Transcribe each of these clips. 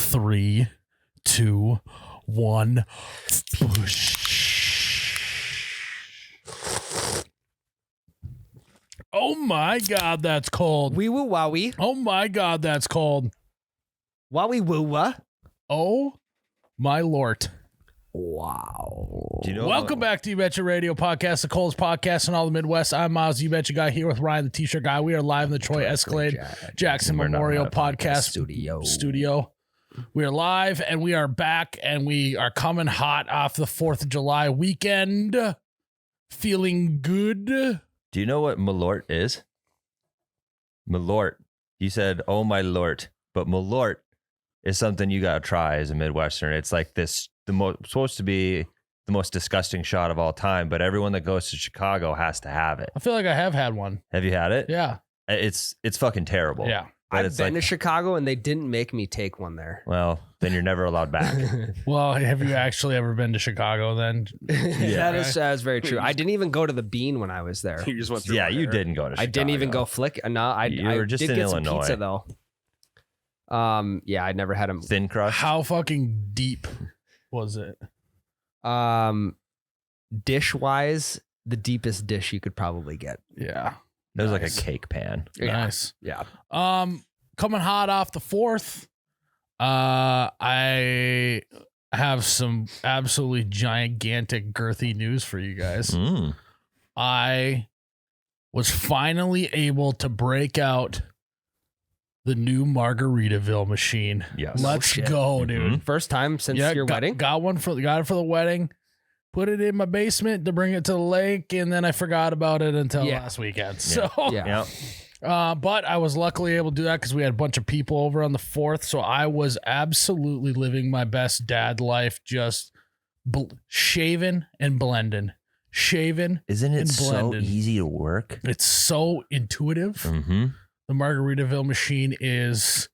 3, 2, 1. Oh my God, that's cold. Wee woo wowie. Oh my God, that's cold. Wowie woo wah. Oh my Lord. Wow. Do you know Welcome back to You Betcha Radio Podcast, the coldest podcast in all the Midwest. I'm Miles, You Betcha Guy, here with Ryan, the T-shirt guy. We are live in the Troy Escalade Jackson Memorial Podcast Studio. We are live and we are back and we are coming hot off the 4th of July weekend. Feeling good. Do you know what malort is? Malort. You said, oh my lord. But malort is something you got to try as a Midwestern. It's like this, supposed to be the most disgusting shot of all time, but everyone that goes to Chicago has to have it. I feel like I have had one. Have you had it? Yeah. It's fucking terrible. Yeah. But I've been to Chicago and they didn't make me take one there. Well, then you're never allowed back. Well, have you actually ever been to Chicago then? That is very true. I didn't even go to the Bean when I was there. You just went through. Yeah, you didn't go to Chicago. I didn't even go flick. No, I were just did in get Illinois. some pizza though. Yeah, I never had them. Thin crust. How fucking deep was it? Dish wise, the deepest dish you could probably get. Yeah. It was like a Nice. cake pan. Nice. Yeah. Coming hot off the 4th. I have some absolutely gigantic girthy news for you guys. Mm. I was finally able to break out the new Margaritaville machine. Yes. Let's shit. go, dude. Mhm. First time since your wedding. Got it for the wedding. Put it in my basement to bring it to the lake, and then I forgot about it until last weekend. So, Yeah. but I was luckily able to do that because we had a bunch of people over on the 4th. So I was absolutely living my best dad life, just shaving and blending, shaving. Isn't it and so blending. easy to work? It's so intuitive. Mm-hmm. The Margaritaville machine is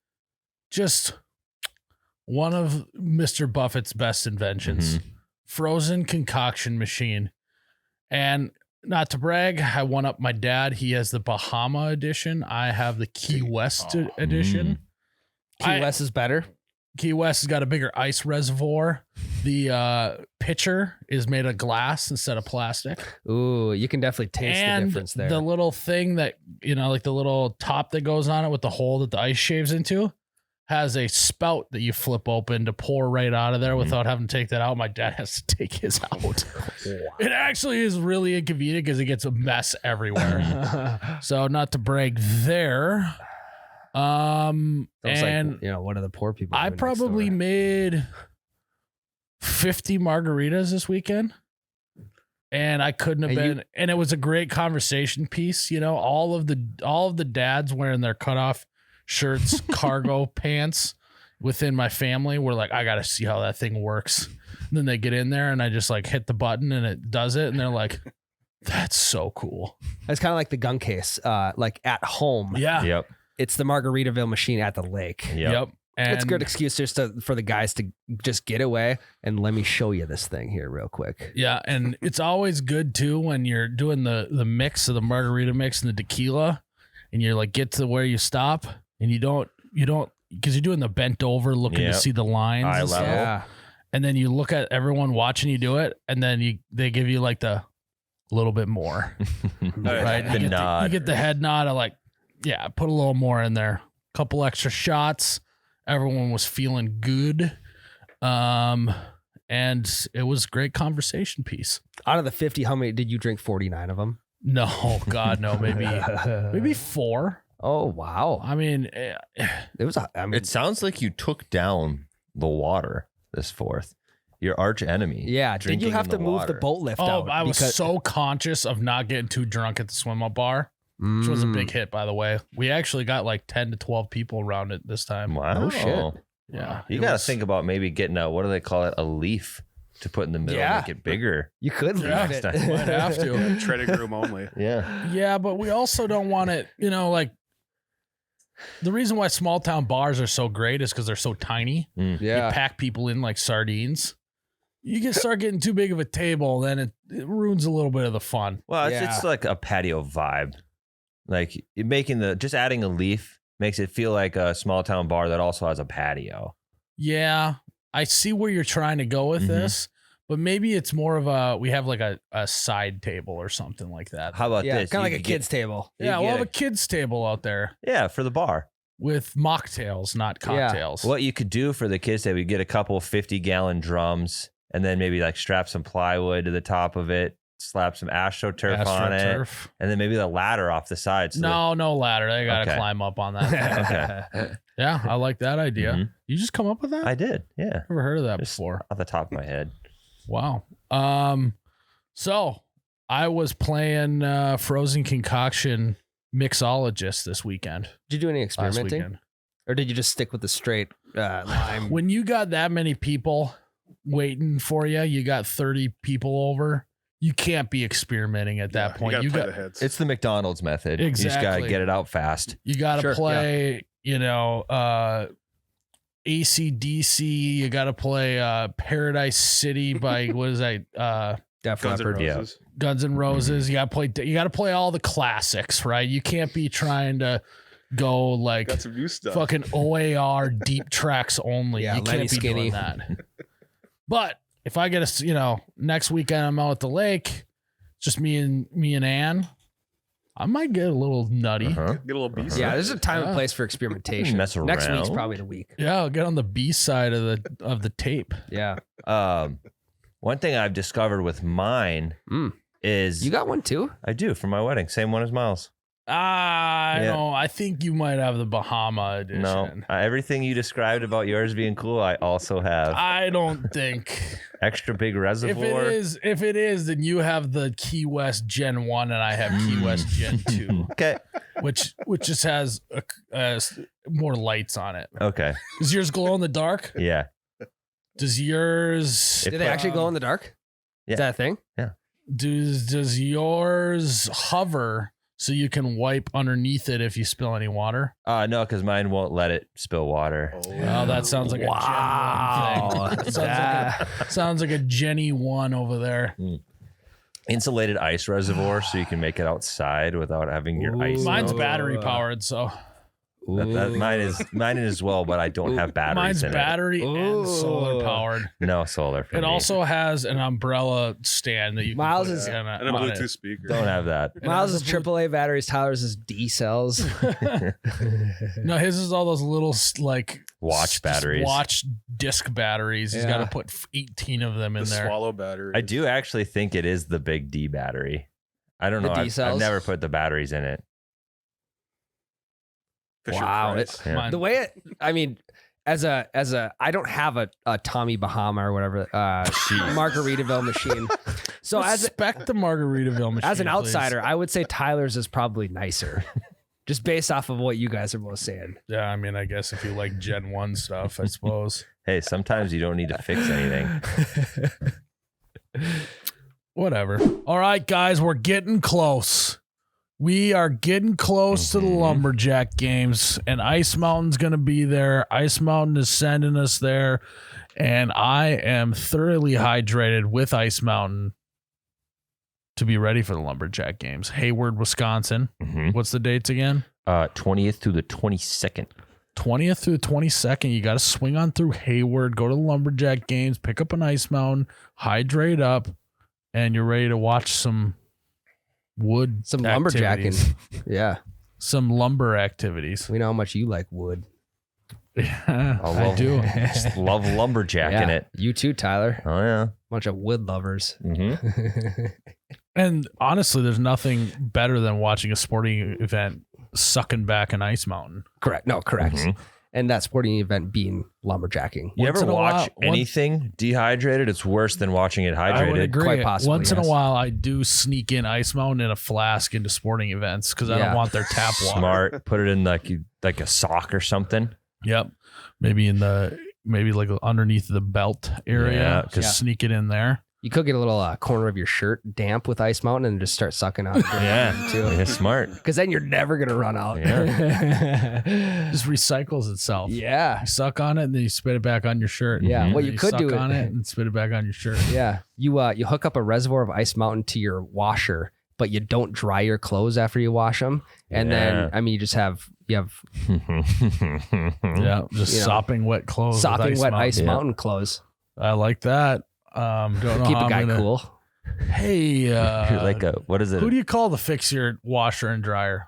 just one of Mr. Buffett's best inventions. Mm-hmm. Frozen concoction machine. And not to brag, I one up my dad. He has the Bahama edition. I have the Key West edition. Key West is better. Key West has got a bigger ice reservoir. The pitcher is made of glass instead of plastic. Ooh, you can definitely taste the difference there. The little thing that, like the little top that goes on it with the hole that the ice shaves into, has a spout that you flip open to pour right out of there without having to take that out. My dad has to take his out. It actually is really inconvenient because it gets a mess everywhere. So not to brag there. Sounds And like, one of the poor people. I next probably door. made 50 margaritas this weekend. And I couldn't have been, and it was a great conversation piece. All of the dads wearing their cutoff shirts, cargo pants within my family were like, I got to see how that thing works. And then they get in there and I just like hit the button and it does it. And they're like, that's so cool. It's kind of like the gun case, like at home. Yeah. Yep. It's the Margaritaville machine at the lake. Yep. And It's a good excuse just for the guys to just get away and let me show you this thing here real quick. Yeah. And it's always good too when you're doing the mix of the margarita mix and the tequila and you're like, get to where you stop and you don't, because you're doing the bent over looking to see the lines. Eye and stuff. level. Yeah. And then you look at everyone watching you do it, and then they give you like the little bit more, right? The nod. You get the head nod of like, yeah, put a little more in there. Couple extra shots. Everyone was feeling good. And it was a great conversation piece. Out of the 50, how many did you drink? 49 of them? No, God, no, maybe 4. Oh, wow. I mean, It was, It sounds like you took down the water this 4th. Your arch enemy. yeah. Did you drinking have in to the move the water. boat lift oh, out? I was so conscious of not getting too drunk at the swim up bar. Which was a big hit, by the way. We actually got like 10 to 12 people around it this time. Wow. Oh, shit. Yeah. You got to think about maybe getting a, what do they call it? A leaf to put in the middle, Yeah. make it bigger. You could leave Yeah. it. Might have to. Trading room only. Yeah. Yeah, but we also don't want it, like the reason why small town bars are so great is because they're so tiny. Mm. They Yeah. pack people in like sardines. You can start getting too big of a table, then it ruins a little bit of the fun. Well, Yeah. it's like a patio vibe. Like just adding a leaf makes it feel like a small town bar that also has a patio. Yeah, I see where you're trying to go with Mhm. this, but maybe it's more of we have like a side table or something like that. How about Yeah, this? kind of You like a could get- kid's table. you Yeah, we'll get have a kids table out there yeah, for the bar. with mocktails, not Yeah. cocktails. What you could do for the kids table, you get a couple 50-gallon drums, and then maybe like strap some plywood to the top of it, slap some astroturf on it, AstroTurf? and then maybe the ladder off the side. So No ladder. They got to Okay. climb up on that thing. Okay. Yeah, I like that idea. Mhm. You just come up with that? I did, yeah, Never heard of that Just before. off the top of my head. Wow. So I was playing Frozen Concoction Mixologist this weekend. Did you do any Last experimenting? weekend. Or did you just stick with the straight lime? When you got that many people waiting for you, you got 30 people over. You can't be experimenting at that point. You You got got the heads. It's the McDonald's method. You just got to Exactly. get it out fast. you got to Sure, play, AC/DC. You got to play Paradise City by what is that? Def Guns N' Leppard. Yeah. Roses. Guns N' Roses. You got to play all the classics, right? You can't be trying to go like Got some new stuff. fucking OAR deep tracks only. Yeah, You Lenny can't be Skinny. doing that. But if I get next weekend I'm out at the lake, just me and Ann, I might get a little nutty. Uh-huh. Get a little beast. Yeah, there's a time and Yeah. place for experimentation. Mess Next week's around. probably the week. Yeah, I'll get on the B side of the tape. Yeah. One thing I've discovered with mine Mm. is You got one too? I do for my wedding. Same one as Miles. I Yeah. know. I think you might have the Bahama edition. No, everything you described about yours being cool, I also have. I don't think. Extra big If reservoir. it is, then you have the Key West Gen 1 and I have Key West Gen 2, Okay. which just has more lights on it. Okay. Does yours glow in the dark? Yeah. Does yours It Did they actually glow in the dark? Yeah. Is that a thing? does yours hover so you can wipe underneath it if you spill any water? No, because mine won't let it spill water. Oh, that sounds like a Wow. Gen 1 thing. Sounds like a Jenny 1 over there. Insulated ice reservoir, so you can make it outside without having your ice. Ooh. Mine's melt. battery powered, so Mine is well, but I don't have batteries mine's in battery and solar Ooh. powered. it. No solar. For It me. also has an umbrella stand that you can Miles put is- in And a on it. Bluetooth speaker. don't have that. It Miles has is a AAA batteries. Tyler's is D cells. No, his is all those little like Watch batteries. watch disc batteries. He's got Yeah. to put 18 of them in The there. swallow battery. I do actually think it is the big D battery. I don't The know. D I've cells? never put the batteries in it. Fisher Wow, Price. Yeah. Mine- The way it, I mean, as a, I don't have a Tommy Bahama or whatever, Margaritaville machine. So Respect the Margaritaville machine. as an please. outsider, I would say Tyler's is probably nicer, just based off of what you guys are both saying. Yeah, I mean, I guess if you like Gen 1 stuff, I suppose. Hey, sometimes you don't need to fix anything. Whatever. All right, guys, we're getting close. We are getting close to the Mhm. Lumberjack games, and Ice Mountain's going to be there. Ice Mountain is sending us there, and I am thoroughly hydrated with Ice Mountain to be ready for the Lumberjack games. Hayward, Wisconsin. Mhm. What's the dates again? 20th through the 22nd. 20th through the 22nd. You got to swing on through Hayward, go to the Lumberjack games, pick up an Ice Mountain, hydrate up, and you're ready to watch some wood Some activities. lumberjacking. Yeah, Some lumber activities. we know how much you like wood. Yeah, I I love- do. Just love lumberjacking it. You too, Tyler. Oh yeah. Bunch of wood lovers. Mm-hmm. And honestly, there's nothing better than watching a sporting event sucking back an Ice Mountain. Correct. No, correct. Mhm. And that sporting event being lumberjacking. You Once ever in a watch while- anything dehydrated? It's worse than watching it I would hydrated. agree. Quite possibly, Once in a yes. while, I do sneak in Ice Mountain in a flask into sporting events because I Yeah. don't want their tap water. Smart. Put it in like a sock or something. Yep. Maybe like underneath the belt area. Yeah, Just 'cause- sneak it in there. You could get a little corner of your shirt damp with Ice Mountain and just start sucking out. Yeah. too. Yeah, smart. Because then you're never gonna run out. Just recycles itself. Yeah. You suck on it and then you spit it back on your shirt. Yeah. Mhm. What And you could suck do on it and spit it back on your shirt. Yeah. You hook up a reservoir of Ice Mountain to your washer, but you don't dry your clothes after you wash them. And then, I mean, you have Yeah, just sopping wet clothes. sopping wet Ice Mountain clothes. I like that. Don't know Keep how a guy I'm gonna, cool. Hey, You're like what is it? who do you call to fix your washer and dryer?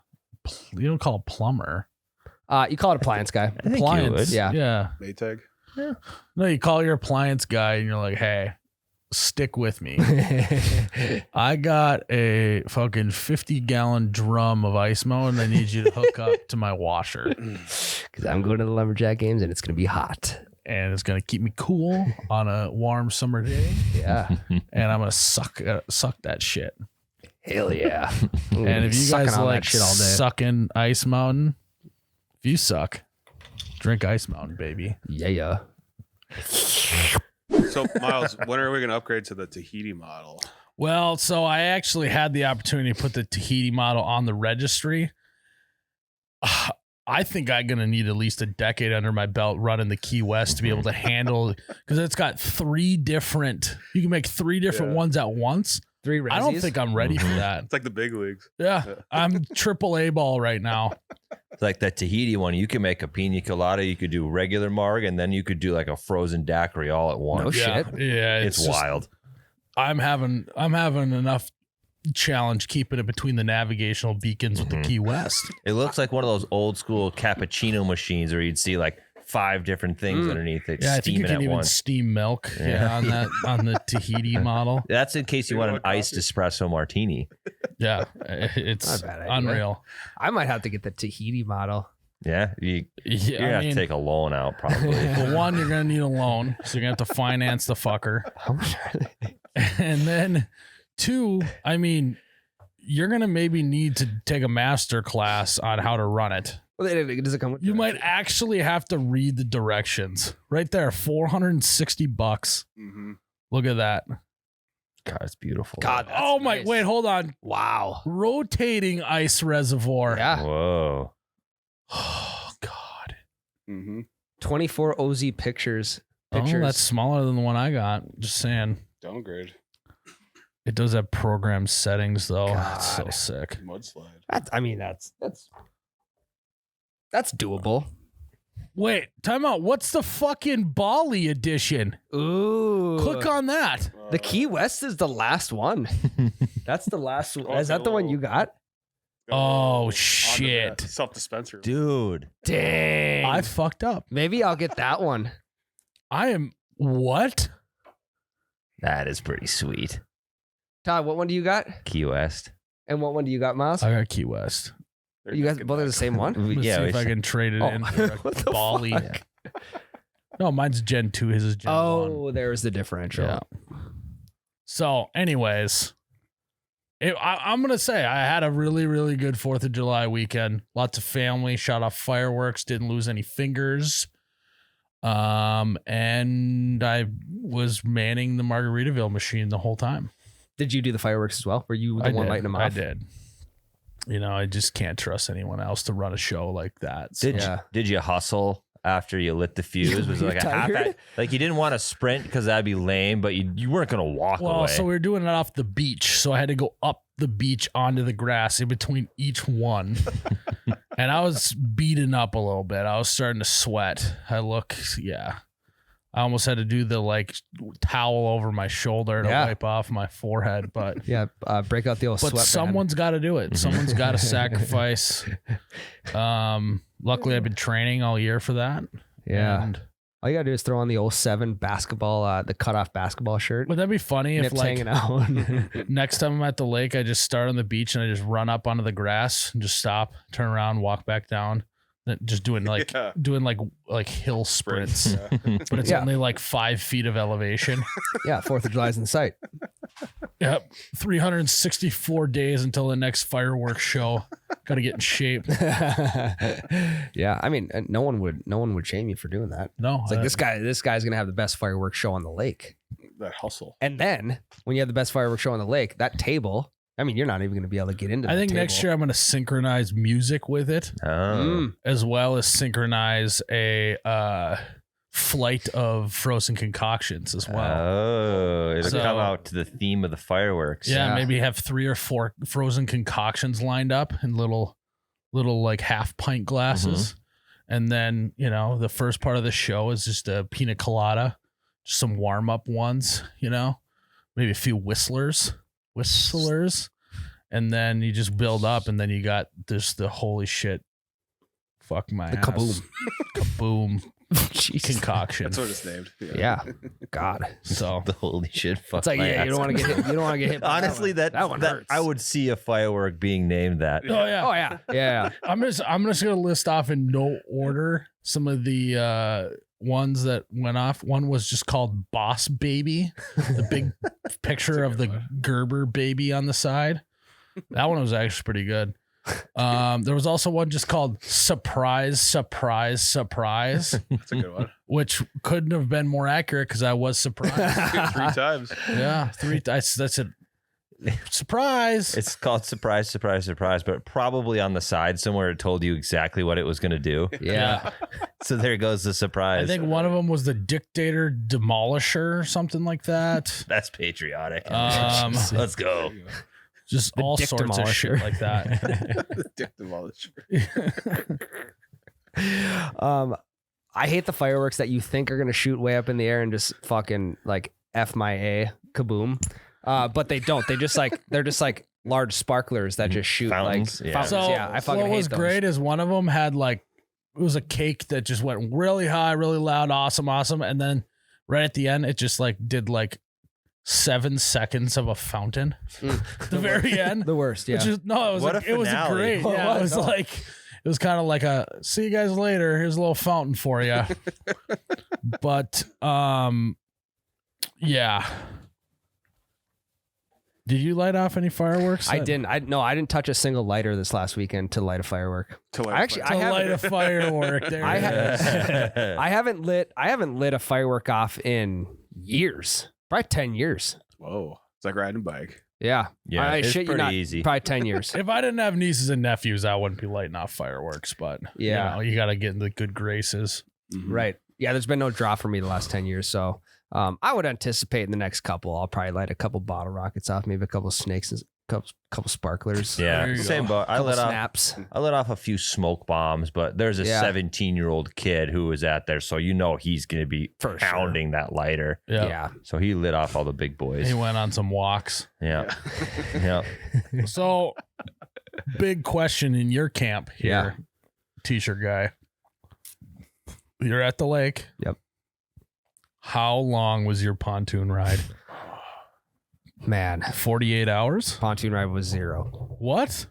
You don't call a plumber. You call it appliance guy. I think you Appliance. would. Yeah. Maytag. No, you call your appliance guy and you're like, hey, stick with me. I got a fucking 50-gallon drum of ice mow and I need you to hook up to my washer. Because I'm going to the Lumberjack games and it's going to be hot. And it's going to keep me cool on a warm summer day. Yeah. And I'm going to suck that shit. Hell yeah. And if you guys on like that shit all day. sucking Ice Mountain, if you suck, drink Ice Mountain, baby. Yeah. So, Myles, when are we going to upgrade to the Tahiti model? Well, so I actually had the opportunity to put the Tahiti model on the registry. I think I'm going to need at least a decade under my belt running the Key West to be able to handle, because it's got you can make 3 different ones at once. 3 Rezzies. I don't think I'm ready for that. It's like the big leagues. Yeah, I'm AAA ball right now. It's like that Tahiti one. You can make a pina colada. You could do regular marg, and then you could do like a frozen daiquiri all at once. No shit. Yeah, It's just- wild. I'm having enough challenge keeping it between the navigational beacons with the Key West. It looks like one of those old school cappuccino machines where you'd see like 5 different things underneath it, Yeah, I think you steaming can at even once. steam milk. Yeah, on the Tahiti model. That's in case you want an iced espresso martini. Yeah, it's Not a bad idea. unreal. I might have to get the Tahiti model. Yeah, you're Yeah, gonna have to take a loan out probably. well, one, you're gonna need a loan, so you're gonna have to finance the fucker, How much are they? and then 2, I mean, you're gonna maybe need to take a master class on how to run it. Well, does it come with You might actually have to read the directions. Right there, $460. Mm-hmm. Look at that. God, it's beautiful. God, that's Oh my! nice. Wait, hold on. Wow. Rotating ice reservoir. Yeah. Whoa. Oh God. Mm-hmm. 24 OZ pictures. Oh, that's smaller than the one I got. Just saying. Downgrade. It does have program settings though. That's so God. sick. Mudslide. That's doable. Wait, time out. What's the fucking Bali edition? Ooh. Click on that. The Key West is the last one. That's the last one. Is that the one you got? Oh, shit. Self-dispenser. Dude. Dang. I fucked up. Maybe I'll get that one. I am what? That is pretty sweet. Todd, what one do you got? Key West. And what one do you got, Miles? I got Key West. You guys both are the same one? Let's see if I can trade it in for What a the Bali. fuck? No, mine's Gen 2. His is Gen 1. Oh, there's the differential. Yeah. So, anyways, I'm going to say I had a really, really good 4th of July weekend. Lots of family, shot off fireworks, didn't lose any fingers. And I was manning the Margaritaville machine the whole time. Did you do the fireworks as well? Were you the one lighting them off? I did. You know, I just can't trust anyone else to run a show like that. So. Did you hustle after you lit the fuse? Was it like a half? Like you didn't want to sprint because that'd be lame, but you weren't gonna walk away. So we were doing it off the beach, so I had to go up the beach onto the grass in between each one, and I was beaten up a little bit. I was starting to sweat. I almost had to do the like towel over my shoulder to wipe off my forehead, but Yeah, break out the old but sweatband. someone's got to do it. Someone's got to sacrifice. Luckily, I've been training all year for that. Yeah. And All you gotta do is throw on the 07 basketball, the cutoff basketball shirt. would that be funny if Nips like hanging out. next time I'm at the lake, I just start on the beach and I just run up onto the grass and just stop, turn around, walk back down, then just doing like hill sprints, but it's only like 5 feet of elevation. Yeah, 4th of July's in sight. Yep, 364 days until the next fireworks show. Got to get in shape. Yeah, I mean, no one would shame you for doing that. No, It's like this guy's gonna have the best fireworks show on the lake. That hustle. And then when you have the best fireworks show on the lake, that table, I mean, you're not even gonna be able to get into. I think next year I'm going to synchronize music with it, Oh. as well as synchronize a flight of frozen concoctions as well. Oh, it'll So- come out to the theme of the fireworks. Yeah, maybe have 3 or 4 frozen concoctions lined up in little like half pint glasses. And then, the first part of the show is just a pina colada, just some warm up ones, maybe a few whistlers. And then you just build up, and then you got the holy shit. Fuck my The ass. kaboom. Kaboom Jesus. concoction. That's what it's named. Yeah. God. So The holy shit. Fuck It's like, my yeah, you ass. don't want to get hit. You don't want to get hit. by Honestly, that one hurts. I would see a firework being named that. oh yeah. Oh yeah. Yeah. I'm just gonna list off in no order some of the ones that went off. One was just called Boss Baby, the big picture of the Gerber baby on the side. That one was actually pretty good. There was also one just called Surprise, Surprise, Surprise, That's a good one. which couldn't have been more accurate because I was surprised. 3 times. Yeah, 3 times. That's it. Surprise. It's called surprise, surprise, surprise, but probably on the side somewhere it told you exactly what it was going to do. Yeah. So there goes the I surprise. think one of them was the Dictator Demolisher or something like that. That's patriotic. Let's Let's go. Just The all Dick sorts of shit Demolisher. like that. Dick demolished. I hate the fireworks that you think are gonna shoot way up in the air and just fucking like F my A kaboom. But they don't. They're just like large sparklers that just shoot Fountains, like yeah. fountains. So Yeah, I fucking what hate was those. great is one of them had like, it was a cake that just went really high, really loud, awesome. And then right at the end, it just like did like 7 seconds of a fountain. At the very end. The worst. Yeah. Which is, no, it was What like, a it was finale. great. Oh, Yeah, what? it was No. like, it was kind of like a see you guys later. Here's a little fountain for you. But yeah. Did you light off any fireworks? I didn't. I didn't touch a single lighter this last weekend to light a firework. I actually- To light a firework. There I it had- is. I haven't lit a firework off in years. Probably 10 years. Whoa. It's like riding a bike. Yeah. Yeah, I it's shit you pretty not. easy. Probably 10 years. If I didn't have nieces and nephews, I wouldn't be lighting off fireworks. But Yeah. you got to get in the good graces. Mhm. Right. Yeah, there's been no draw for me the last 10 years. So I would anticipate in the next couple, I'll probably light a couple bottle rockets off, maybe a couple snakes and couple sparklers. There Yeah, you same go. boat. I Couple let off. snaps. I let off a few smoke bombs, but there's a Yeah. 17-year-old kid who was at there, so he's going to be For sure. pounding that lighter. Yeah. Yeah. So he lit off all the big boys. He went on some walks. Yeah, yeah. So, big question in your camp here, Yeah. t-shirt guy. You're at the lake. Yep. How long was your pontoon ride? Man, 48 hours? pontoon ride was 0. What?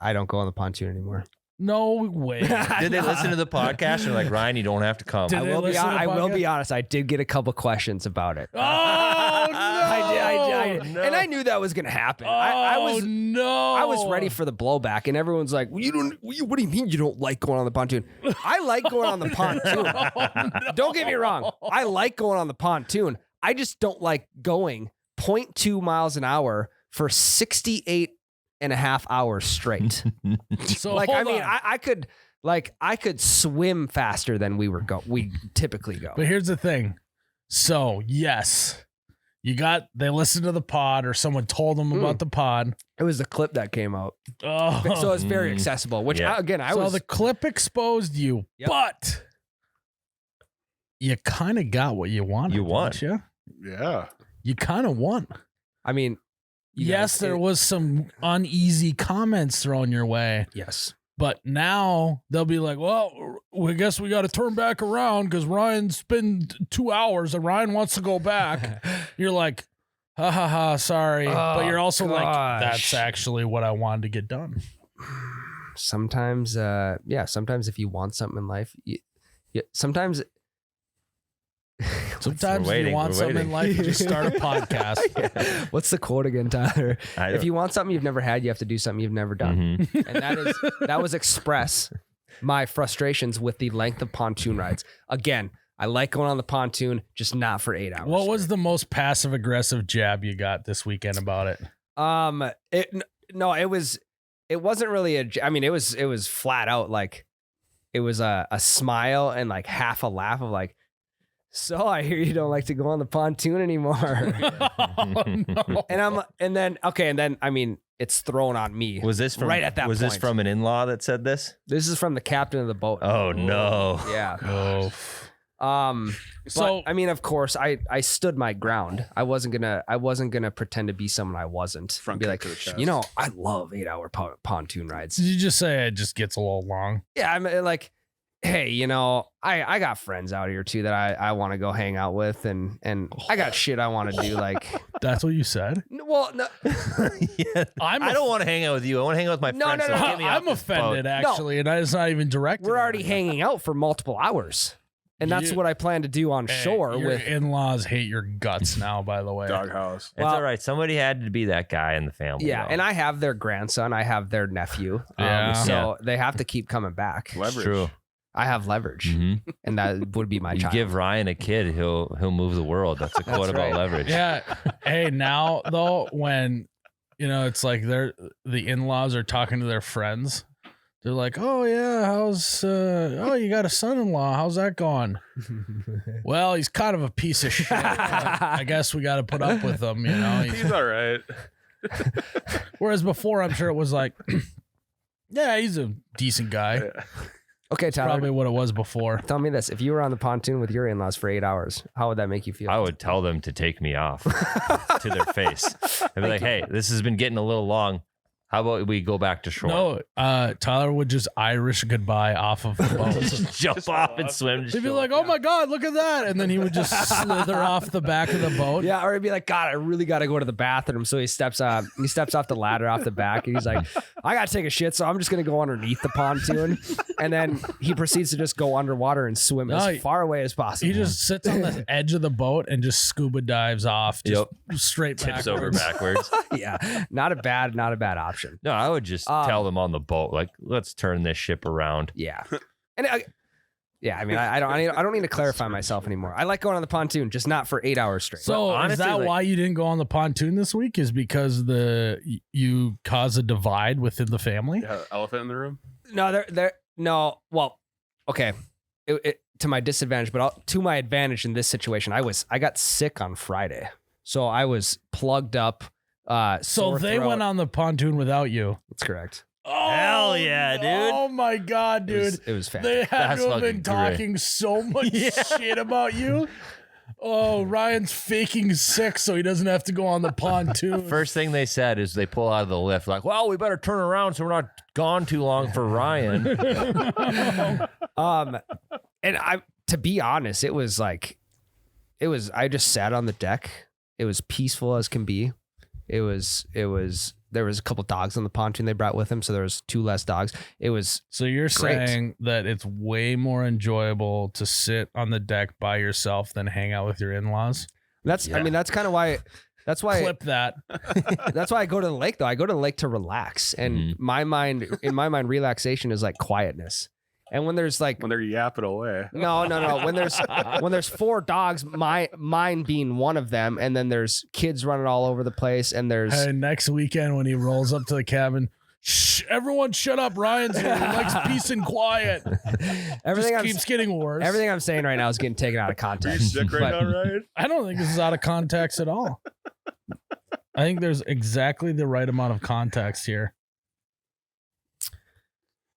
I don't go on the pontoon anymore. No way. Did they listen to the podcast? They're like, Ryan, you don't have to come. Did I they will be. listen to the I will podcast? be honest. I did get a couple questions about it. Oh, no. I did, no. and I knew that was going to happen. I was. no. I was ready for the blowback, and everyone's like, well, what do you mean you don't like going on the pontoon? I like going on the pontoon. Don't get me wrong. I like going on the pontoon. I just don't like going 0.2 miles an hour for 68 and a half hours straight. So Like, hold I mean, on. I could swim faster than we typically go. But here's the thing. So, yes, they listened to the pod or someone told them about the pod. It was the clip that came out. Oh, So it's very accessible, which Yeah. so the clip exposed you, Yep. but you kind of got what you wanted. You won. didn't you? Yeah. You kind of won. I mean, you Yes, guys- there was some uneasy comments thrown your way, Yes. but now they'll be like, well, I guess we got to turn back around because Ryan's been 2 hours and Ryan wants to go back. You're like, ha ha ha, sorry. But you're also like, gosh. that's actually what I wanted to get done. Sometimes, sometimes if you want something in life, sometimes. Sometimes We're if you waiting, want we're something in waiting. life, you just start a podcast. What's the quote again, Tyler? I If you want something you've never had, you have to do something you've never done. Mhm. And that was express my frustrations with the length of pontoon rides. Again, I like going on the pontoon, just not for 8 hours. What was the most passive aggressive jab you got this weekend about it? It wasn't really it was flat out like it was a smile and like half a laugh of like, So I hear you don't like to go on the pontoon anymore. Oh, no. And then I mean, it's thrown on me. Was this from right at that Was this point. from an in-law that said this? This is from the captain of the boat. Oh no. Yeah. Oh. So I mean, of course, I stood my ground. I wasn't gonna pretend to be someone I wasn't. Front And be kick like, to the chest. you know, I love 8-hour pontoon rides. Did you just say it just gets a little long? Yeah, I'm like, hey, you know, I got friends out here too that I want to go hang out with, and I got shit I want to do. Like, That's what you said? well, no, Yeah. I don't want to hang out with you. I want to hang out with my No, friends. no, so no. get me off I'm this offended, boat. actually, and it's not even directed. we're at already me. hanging out for multiple hours, and that's You- what I plan to do on Hey, shore your with. in-laws hate your guts now, by the way. Doghouse. It's Well- all right. Somebody had to be that guy in the family. Yeah, though. and I have their grandson, I have their nephew, Yeah. so they have to keep coming back. It's Leverage. true. I have leverage, Mhm. and that would be my You child. give Ryan a kid, he'll move the world. That's a quote about right. leverage. Yeah. Hey, now though, when it's like the in-laws are talking to their friends, they're like, "Oh yeah, how's you got a son-in-law? How's that going?" Well, he's kind of a piece of shit. But I guess we got to put up with him, you know. He's all right. Whereas before, I'm sure it was like, yeah, he's a decent guy. Okay, Tyler, Probably what it was before. tell me this: if you were on the pontoon with your in-laws for 8 hours, how would that make you feel? I would tell them to take me off to their face. I'd be like, hey, this has been getting a little long. How about we go back to shore? No, Tyler would just Irish goodbye off of the boat. Just jump off and swim. He'd be like, "Oh my God, look at that!" And then he would just slither off the back of the boat. Yeah, or he'd be like, God, I really got to go to the bathroom. So he steps off the ladder off the back, and he's like, I got to take a shit, so I'm just gonna go underneath the pontoon. And then he proceeds to just go underwater and swim as far away as possible. He just sits on the edge of the boat and just scuba dives off, just straight Tips over backwards. backwards. Yeah, not a bad option. No, I would just tell them on the boat, like, let's turn this ship around. Yeah, and I mean, I don't need to clarify myself anymore. I like going on the pontoon, just not for 8 hours straight. So But honestly, is that like- why you didn't go on the pontoon this week? Is because you cause a divide within the family? Yeah, elephant in the room. No, well, okay. To my disadvantage, but to my advantage in this situation, I got sick on Friday, so I was plugged up. So Sore they throat. went on the pontoon without you. That's correct. Oh, Hell yeah, dude. Oh my God, dude. It was They fantastic. had That's to have been fucking great. talking so much shit about you. Oh, Ryan's faking sick so he doesn't have to go on the pontoon. First thing they said is they pull out of the lift, like, well, we better turn around so we're not gone too long for Ryan. And to be honest, it was I just sat on the deck. It was peaceful as can be. There was a couple dogs on the pontoon they brought with them, so there was 2 less dogs. It was So you're Great. saying that it's way more enjoyable to sit on the deck by yourself than hang out with your in-laws? I mean that's kind of why that's why Clip that. that's why I go to the lake though. I go to the lake to relax, and in my mind, relaxation is like quietness. And when there's like When they're yapping away. no, when there's 4 dogs, mine being one of them, and then there's kids running all over the place, and there's Hey, next weekend when he rolls up to the cabin, shh, everyone shut up. Ryan's here. He likes peace and quiet. everything Just keeps getting worse. everything I'm saying right now is getting taken out of Are you context. sick right But- now, Ryan? I don't think this is out of context at all. I think there's exactly the right amount of context here.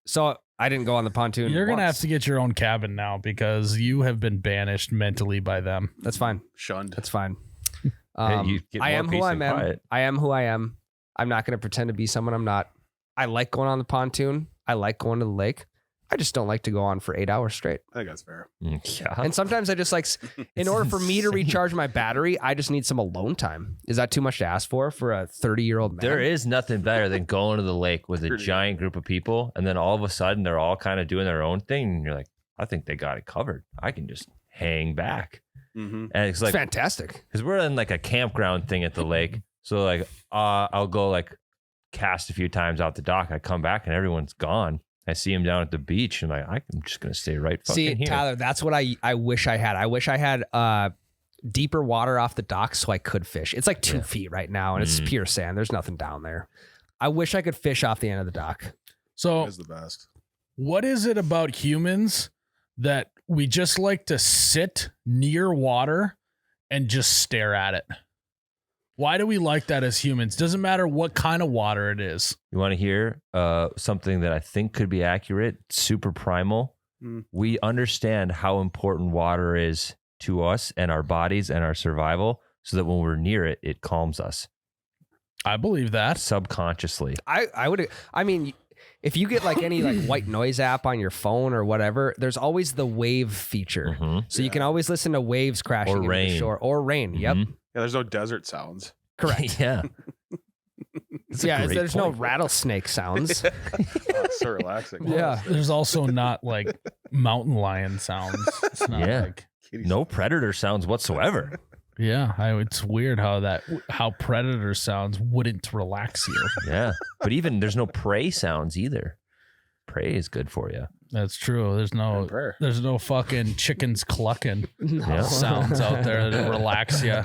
So I didn't go on the pontoon. You're going to have once. to get your own cabin now because you have been banished mentally by them. That's fine. Shunned. That's fine. You get I more am who peace I and am. quiet. I am who I am. I'm not going to pretend to be someone I'm not. I like going on the pontoon. I like going to the lake. I just don't like to go on for 8 hours straight. I think that's fair. Yeah. And sometimes I just like, in order for me to recharge my battery, I just need some alone time. Is that too much to ask for a 30-year-old man? There is nothing better than going to the lake with a Pretty giant group of people, and then all of a sudden they're all kind of doing their own thing, and you're like, I think they got it covered. I can just hang back. Mm-hmm. And it's It's like, fantastic. because we're in like a campground thing at the lake, so like I'll go like cast a few times out the dock. I come back and everyone's gone. I see him down at the beach, and I'm just gonna stay right fucking See, here. Tyler, that's what I wish I had. I wish I had deeper water off the dock so I could fish. It's like 2 feet right now, and it's pure sand. There's nothing down there. I wish I could fish off the end of the dock. So That's the best. what is it about humans that we just like to sit near water and just stare at it. Why do we like that as humans? Doesn't matter what kind of water it is. You want to hear something that I think could be accurate, super primal? We understand how important water is to us and our bodies and our survival, so that when we're near it, it calms us. I believe that. Subconsciously. I mean, if you get like any like white noise app on your phone or whatever, there's always the wave feature. So you can always listen to waves crashing Or into rain. the shore or rain. Yep. Yeah, there's no desert sounds. Correct. Yeah. Yeah, great there's no point. rattlesnake sounds. Oh, it's so relaxing. Yeah. There's also not like mountain lion sounds. It's not Yeah. like, No predator sounds whatsoever. yeah, it's weird how predator sounds wouldn't relax you. Yeah. But even there's no prey sounds either. Prey is good for you. That's true. There's no fucking chickens clucking Yeah. sounds out there that relax you.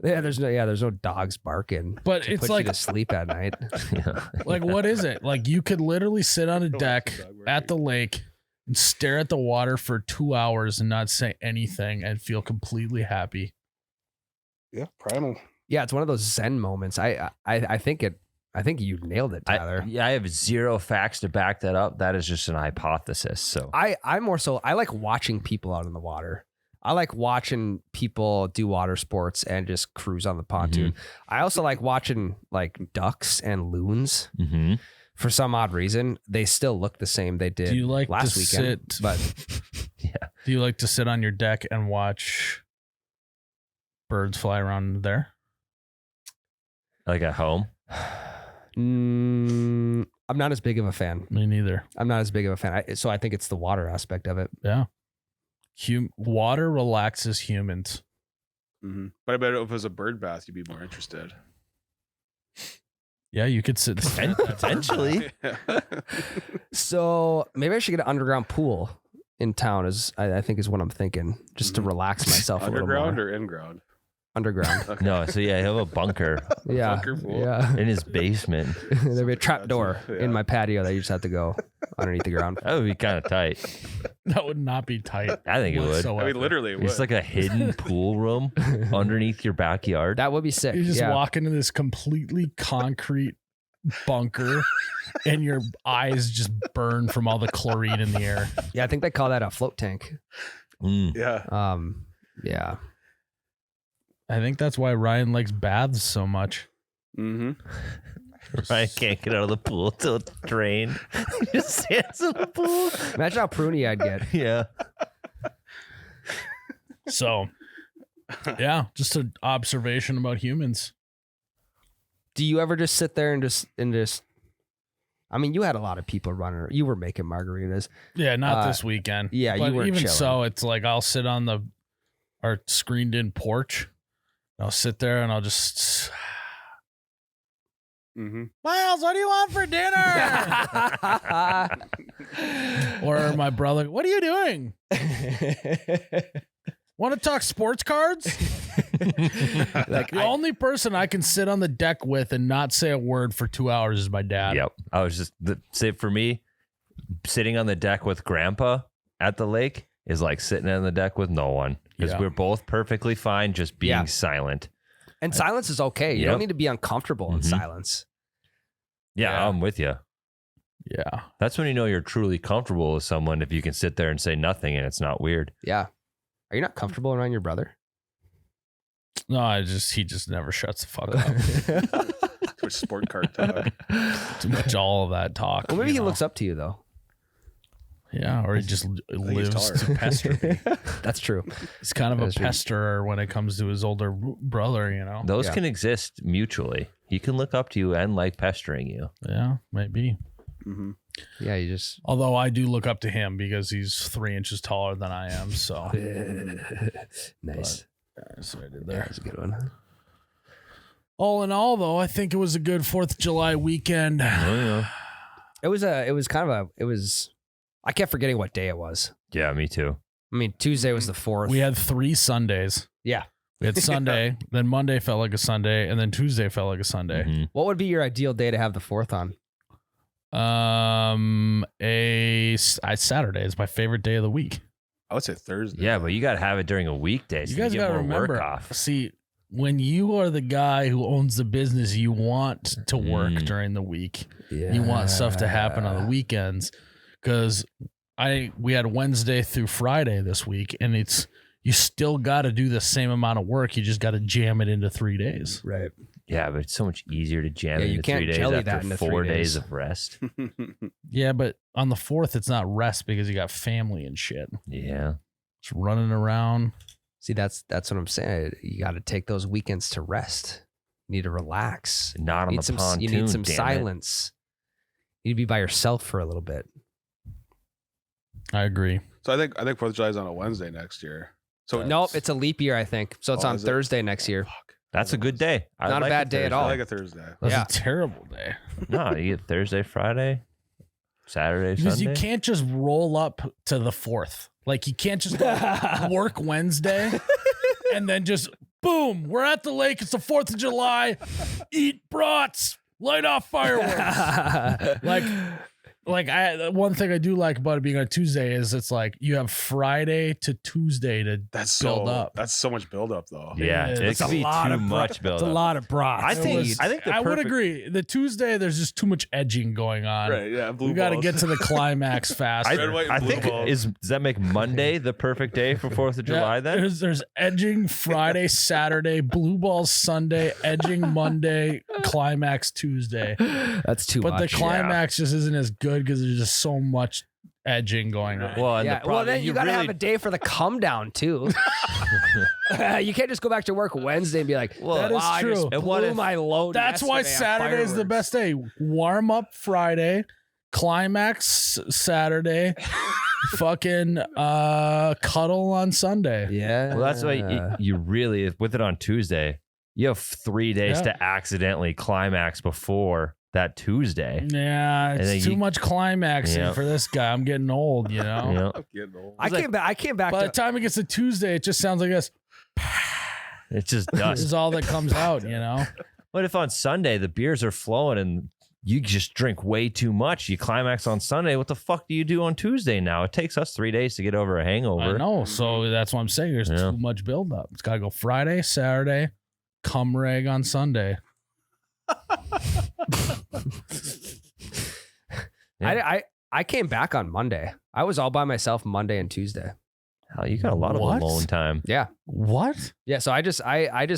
There's no dogs barking. But to it's put like you to sleep at night. Yeah. like what is it? Like you could literally sit on a deck at the lake and stare at the water for 2 hours and not say anything and feel completely happy. Yeah, primal. Yeah, it's one of those Zen moments. I think you nailed it, Tyler. I have zero facts to back that up. That is just an hypothesis. So I more so I like watching people out in the water. I like watching people do water sports and just cruise on the pontoon. I also like watching like ducks and loons. For some odd reason, they still look the same they did Do you like last to weekend. sit? But yeah. Do you like to sit on your deck and watch birds fly around there? Like at home. I'm not as big of a fan. Me neither. I'm not as big of a fan. So I think it's the water aspect of it. Yeah. Water relaxes humans. But I bet if it was a bird bath, you'd be more interested. Yeah, you could sit Potentially. So maybe I should get an underground pool in town. I think is what I'm thinking, just to relax myself a little Underground more. or in ground? Underground. Okay. No, so yeah, he'll have a bunker Yeah, Bunker pool? yeah. in his basement. There'll be a trap door Yeah. in my patio that you just have to go underneath the ground. That would be kind of tight. That would not be tight. I think it would. whatsoever. I mean, literally, it would. It's like a hidden pool room underneath your backyard. That would be sick. You just yeah. walk into this completely concrete bunker and your eyes just burn from all the chlorine in the air. Yeah, I think they call that a float tank. Yeah. Yeah. I think that's why Ryan likes baths so much. Mm-hmm. Ryan can't get out of the pool till it's drained. He just stands in the pool. Imagine how pruny I'd get. Yeah. So, yeah, just an observation about humans. Do you ever just sit there and just I mean, you had a lot of people running. You were making margaritas. Yeah, not this weekend. yeah, you but weren't even chilling. so, it's like I'll sit on our screened in porch. I'll sit there and I'll just Mm-hmm. Myles, what do you want for dinner? Or my brother, what are you doing? Want to talk sports cards? Like The only person I can sit on the deck with and not say a word for 2 hours is my dad. Yep. I was just say for me, sitting on the deck with Grandpa at the lake is like sitting on the deck with no one because Yeah. we're both perfectly fine just being silent. And silence is okay. You Yep. don't need to be uncomfortable in Mhm. silence. Yeah, I'm with you. Yeah. That's when you know you're truly comfortable with someone if you can sit there and say nothing and it's not weird. Yeah. Are you not comfortable around your brother? No, he just never shuts the fuck up. Too much sport card talk. Too much all of that talk. Well, maybe you he know? looks up to you though. Yeah, or he just lives taller. to pester me. That's true. He's kind of That's a true. pesterer when it comes to his older brother, you know? Those Yeah. can exist mutually. He can look up to you and like pestering you. Yeah, maybe. Mm-hmm. Yeah, you just Although I do look up to him because he's 3 inches taller than I am. So nice. that's what I did Yeah, there. that's a good one. All in all, though, I think it was a good 4th of July weekend. Oh, yeah. It was I kept forgetting what day it was. Yeah, me too. I mean, Tuesday was the 4th. We had 3 Sundays. Yeah. We had Sunday, then Monday felt like a Sunday, and then Tuesday felt like a Sunday. Mhm. What would be your ideal day to have the 4th on? Saturday is my favorite day of the week. I would say Thursday. Yeah, but you got to have it during a weekday. So You guys get got to more remember. work off. See, when you are the guy who owns the business, you want to work during the week. Yeah. You want stuff to happen on the weekends, because we had Wednesday through Friday this week, and you still got to do the same amount of work. You just got to jam it into 3 days. Right. Yeah, but it's so much easier to jam Yeah, you into can't 3 days jelly after that into 4 3 days days. of rest. Yeah, but on the 4th, it's not rest because you got family and shit. Yeah. Just running around. See, that's what I'm saying. You got to take those weekends to rest. You need to relax. Not on the pontoon. You need some damn it. silence. You need to be by yourself for a little bit. I agree. So I think 4th of July is on a Wednesday next year. So Nope, it's a leap year, I think. So it's on is it? Thursday next year. Fuck. That's a good day. I Not a like bad a day at Thursday. all. I like a Thursday. That's Yeah. a terrible day. No, you get Thursday, Friday, Saturday, Because Sunday. you can't just roll up to the 4th. Like, you can't just work Wednesday and then just, boom, we're at the lake. It's the 4th of July. Eat brats. Light off fireworks. One thing I do like about it being on Tuesday is it's like you have Friday to Tuesday to build up. That's so much build up though. Yeah, It it is. could be too much build It's a up. lot of brats. I think the I would perfect- agree. The Tuesday, there's just too much edging going on. Right. Yeah. Blue We got to balls. get to the climax fast. Red, white, and I blue think balls. does that make Monday the perfect day for 4th of July then? There's edging Friday, Saturday, blue balls Sunday, edging Monday, climax Tuesday. That's too But much. the climax just isn't as good because there's just so much edging going on. Well, and Yeah, the problem, well, then you got to really, have a day for the come down too. You can't just go back to work Wednesday and be like, Well, That is wow, I just true. And what blew if- my load. That's why yesterday on Saturday is the fireworks." best day. Warm up Friday, climax Saturday, fucking cuddle on Sunday. Yeah. well, that's why you really with it on Tuesday. You have 3 days Yeah. to accidentally climax before that Tuesday. Yeah, And then it's too you- much climaxing Yeah. for this guy. I'm getting old, you know. You know, I'm getting old. I came back By the to time it gets to Tuesday, it just sounds like this. it's just This dust. is all that comes out, you know. What if on Sunday the beers are flowing and you just drink way too much? You climax on Sunday. What the fuck do you do on Tuesday now? It takes us 3 days to get over a hangover. I know. So that's what I'm saying. There's Yeah. too much buildup. It's got to go Friday, Saturday, cum rag on Sunday. I came back on Monday. I was all by myself Monday and Tuesday. Hell, you got a lot What? of alone time. Yeah. What? Yeah. So I just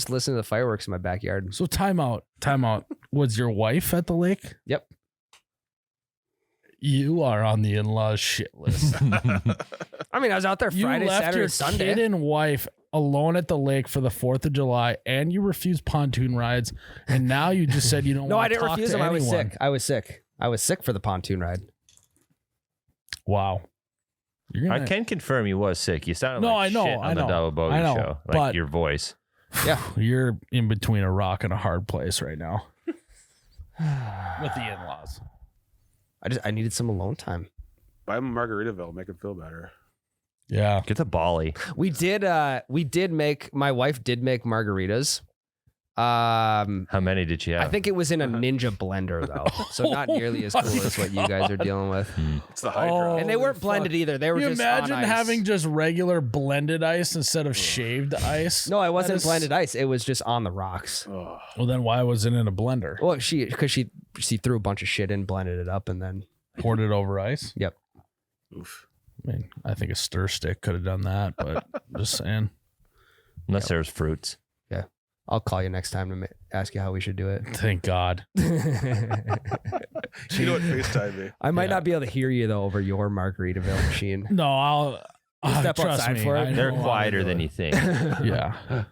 listened to the fireworks in my backyard. So time out. Was your wife at the lake? Yep. You are on the in-laws shit list. I mean, I was out there You Friday, left Saturday, your Sunday. kid and wife alone at the lake for the 4th of July, and you refused pontoon rides, and now you just said you don't No, want I to didn't talk refuse to them. anyone. I was sick. I was sick for the pontoon ride. Wow. You're I gonna- can confirm you was sick. You sounded No, like I know, shit on I the know, Double Bogey I know, show. Like but- your voice. Yeah. You're in between a rock and a hard place right now. With the in-laws. I needed some alone time. Buy him a Margaritaville, make him feel better. Yeah. Get the Bali. We did make, my wife did make margaritas. How many did you have? I think it was in a Ninja blender though. So not nearly as cool as what you guys are dealing with. It's the Hydro. And they weren't Holy blended fuck. either. They were You just imagine on ice. having just regular blended ice instead of shaved ice? No, it wasn't That is- blended ice. It was just on the rocks. Ugh. Well, then why was it in a blender? Well, she threw a bunch of shit in, blended it up, and then Poured it over ice? yep. Oof. I mean, I think a stir stick could have done that, but just saying. Unless there's fruits. I'll call you next time to ask you how we should do it. Thank God. You know what FaceTime me? I might Yeah. not be able to hear you though over your Margaritaville machine. No, I'll step trust outside me, for it. I They're know how to quieter do than it. you think. Yeah.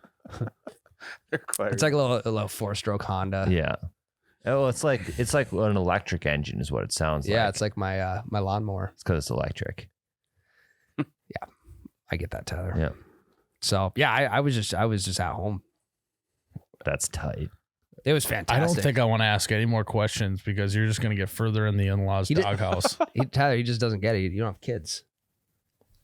They're quiet. It's like a little 4-stroke Honda. Yeah. Oh, it's like an electric engine is what it sounds like. Yeah, it's like my my lawnmower. It's because it's electric. I get that, Tyler. Yeah. So yeah, I was just at home. That's tight. It was I fantastic. don't think I want to ask any more questions because you're just going to get further in the in-laws He did- doghouse. Tyler, he just doesn't get it. You don't have kids.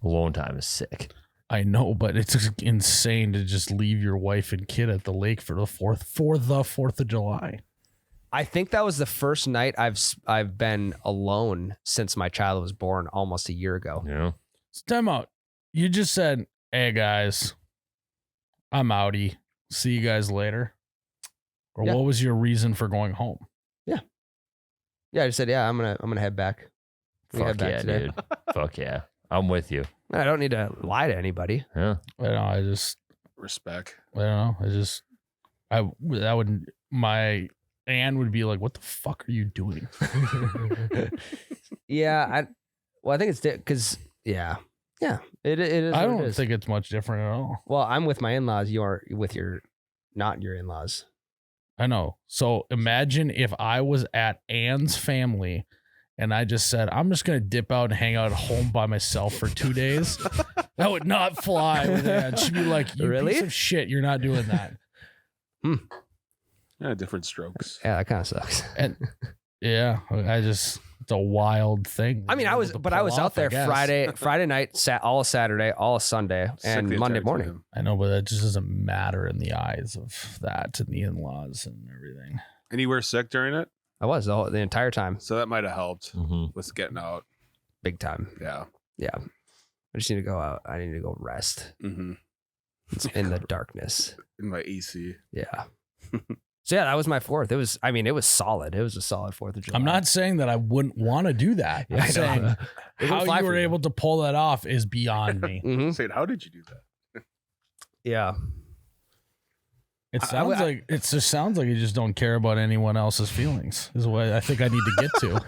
Alone time is sick. I know, but it's just insane to just leave your wife and kid at the lake for the 4th of July. I think that was the first night I've been alone since my child was born almost a year ago. Yeah. So time out. You just said, "Hey guys, I'm outie. See you guys later." Or Yeah. what was your reason for going home? Yeah, I just said, yeah, I'm gonna head back. We Fuck head back yeah, today. dude. Fuck yeah. I'm with you. I don't need to lie to anybody. Yeah. I don't know. I just, Respect. I don't know. My Anne would be like, "What the fuck are you doing?" Yeah, I think it's because it is. I what it don't is. think it's much different at all. Well, I'm with my in-laws. You are with your not your in-laws. I know. So imagine if I was at Anne's family and I just said, "I'm just going to dip out and hang out at home by myself for 2 days." That would not fly with Anne. She'd be like, "You Really? piece of shit, you're not doing that." Yeah, different strokes. Yeah, that kind of sucks. And yeah, it's a wild thing. I mean, I was out there Friday night, all of Saturday, all of Sunday, Sick and the Monday entire morning. time. I know, but that just doesn't matter in the eyes of that and the in-laws and everything. And you were sick during it, I was the entire time, so that might have helped Mm-hmm. with getting out. big time. Yeah. Yeah, I just need to go out. I need to go rest Mm-hmm. in the darkness. In my AC. Yeah. So yeah, that was my 4th. It was solid. It was a solid 4th of July. I'm not saying that I wouldn't want to do that. Yeah, I I'm know. saying It would how fly you for were you. able to pull that off is beyond me. Mhm. Saying, how did you do that? Yeah. It I- sounds like it just sounds like you just don't care about anyone else's feelings. Is what I think I need to get to.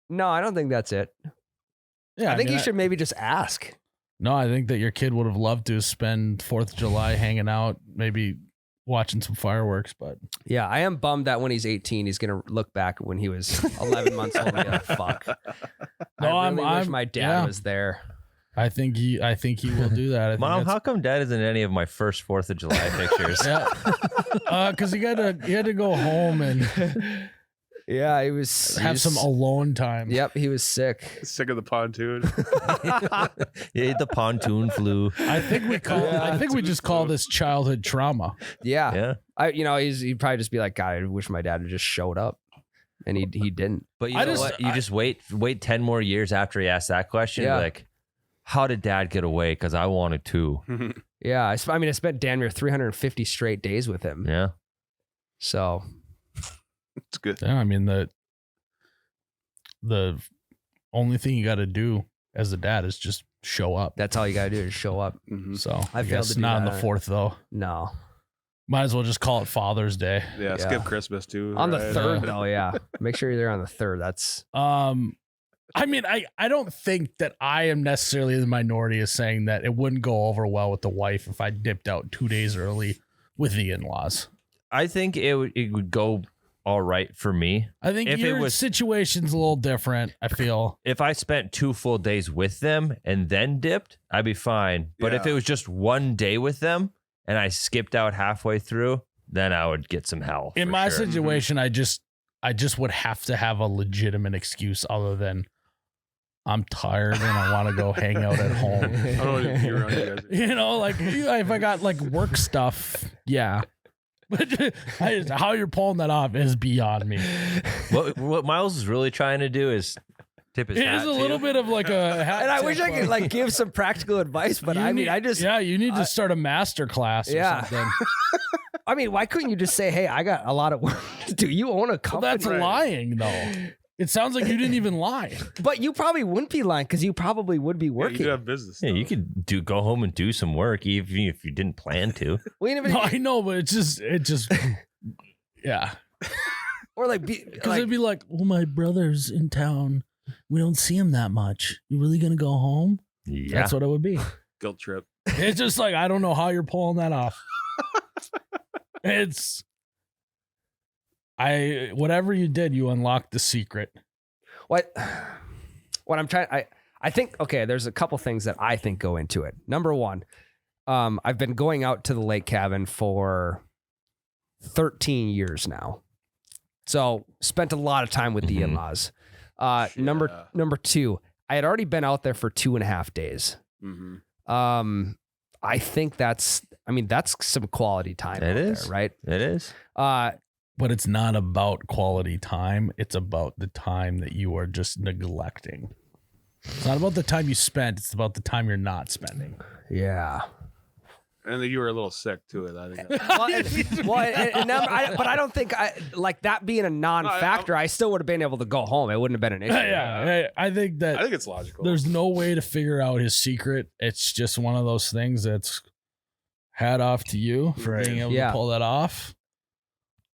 No, I don't think that's it. Yeah, I think mean, you should maybe just ask. No, I think that your kid would have loved to spend 4th of July hanging out, maybe watching some fireworks. But Yeah, I am bummed that when he's 18, he's gonna look back when he was 11 months old and be like, "Fuck." No, I really wish I'm- my dad yeah. was there. I think he will do that. I think Mom, that's- how come Dad isn't in any of my first 4th of July pictures? yeah, because he had to go home and Yeah, he was have some alone time. Yep, he was sick. Sick of the pontoon. Yeah, the pontoon flu. I think we just call this childhood trauma. Yeah, Yeah. he'd probably just be like, "God, I wish my dad had just showed up," and he didn't. But you I know just- what? You I- just wait 10 more years after he asked that question. Yeah. Like, how did Dad get away? Because I wanted to. Yeah, I spent damn near 350 straight days with him. Yeah. So It's good. Yeah, I mean the only thing you got to do as a dad is just show up. that's all you gotta do is show up. Mhm. So I I failed guess to do not on the that. 4th though. No, Might as well just call it Father's Day. Yeah, Yeah. skip Christmas too. on the right? 3rd though. Yeah, make sure you're there on the 3rd. That's I mean, I don't think that I am necessarily the minority of saying that it wouldn't go over well with the wife if I dipped out 2 days early with the in-laws. I think it would go all right for me. I think If it your was- situation's a little different, I feel. If I spent 2 full days with them and then dipped, I'd be fine. But if Yeah. it was just 1 day with them and I skipped out halfway through, then I would get some hell. In for my sure. situation, I just would have to have a legitimate excuse other than I'm tired and I want to go hang out at home. I don't want to be around you guys. You know, like if I got like work stuff, yeah. But how you're pulling that off is beyond me. What Miles is really trying to do is tip his It hat is a to little you. bit of like a hat and I wish I tip, could like give some practical advice, but I mean, you need to start a master class or Yeah. something. I mean, why couldn't you just say, "Hey, I got a lot of work to do. You own a Well, company." that's lying though. It sounds like you didn't even lie. But you probably wouldn't be lying because you probably would be Yeah, working. you do have business. Yeah, though. you could go home and do some work even if you didn't plan to. We ain't even, No, I know, but it just yeah. or like, be, Because like it'd be like, well, my brother's in town. We don't see him that much. You really gonna go home? Yeah. That's what it would be. Guilt trip. It's just like I don't know how you're pulling that off. It's whatever you did, you unlocked the secret. what I'm trying. I think okay. There's a couple things that I think go into it. Number one, I've been going out to the lake cabin for 13 years now, so spent a lot of time with the Mhm. in-laws. Yeah. Number two, I had already been out there for 2.5 days. Mhm. I think that's I mean, that's some quality time. It out is. there, right? It is. But it's not about quality time. It's about the time that you are just neglecting. It's not about the time you spent. It's about the time you're not spending. Yeah. And then you were a little sick to it. I think. But I don't think like that being a non-factor. I still would have been able to go home. It wouldn't have been an issue. Yeah, I think that I think it's logical. there's no way to figure out his secret. It's just one of those things that's hat off to you for being able to pull that off.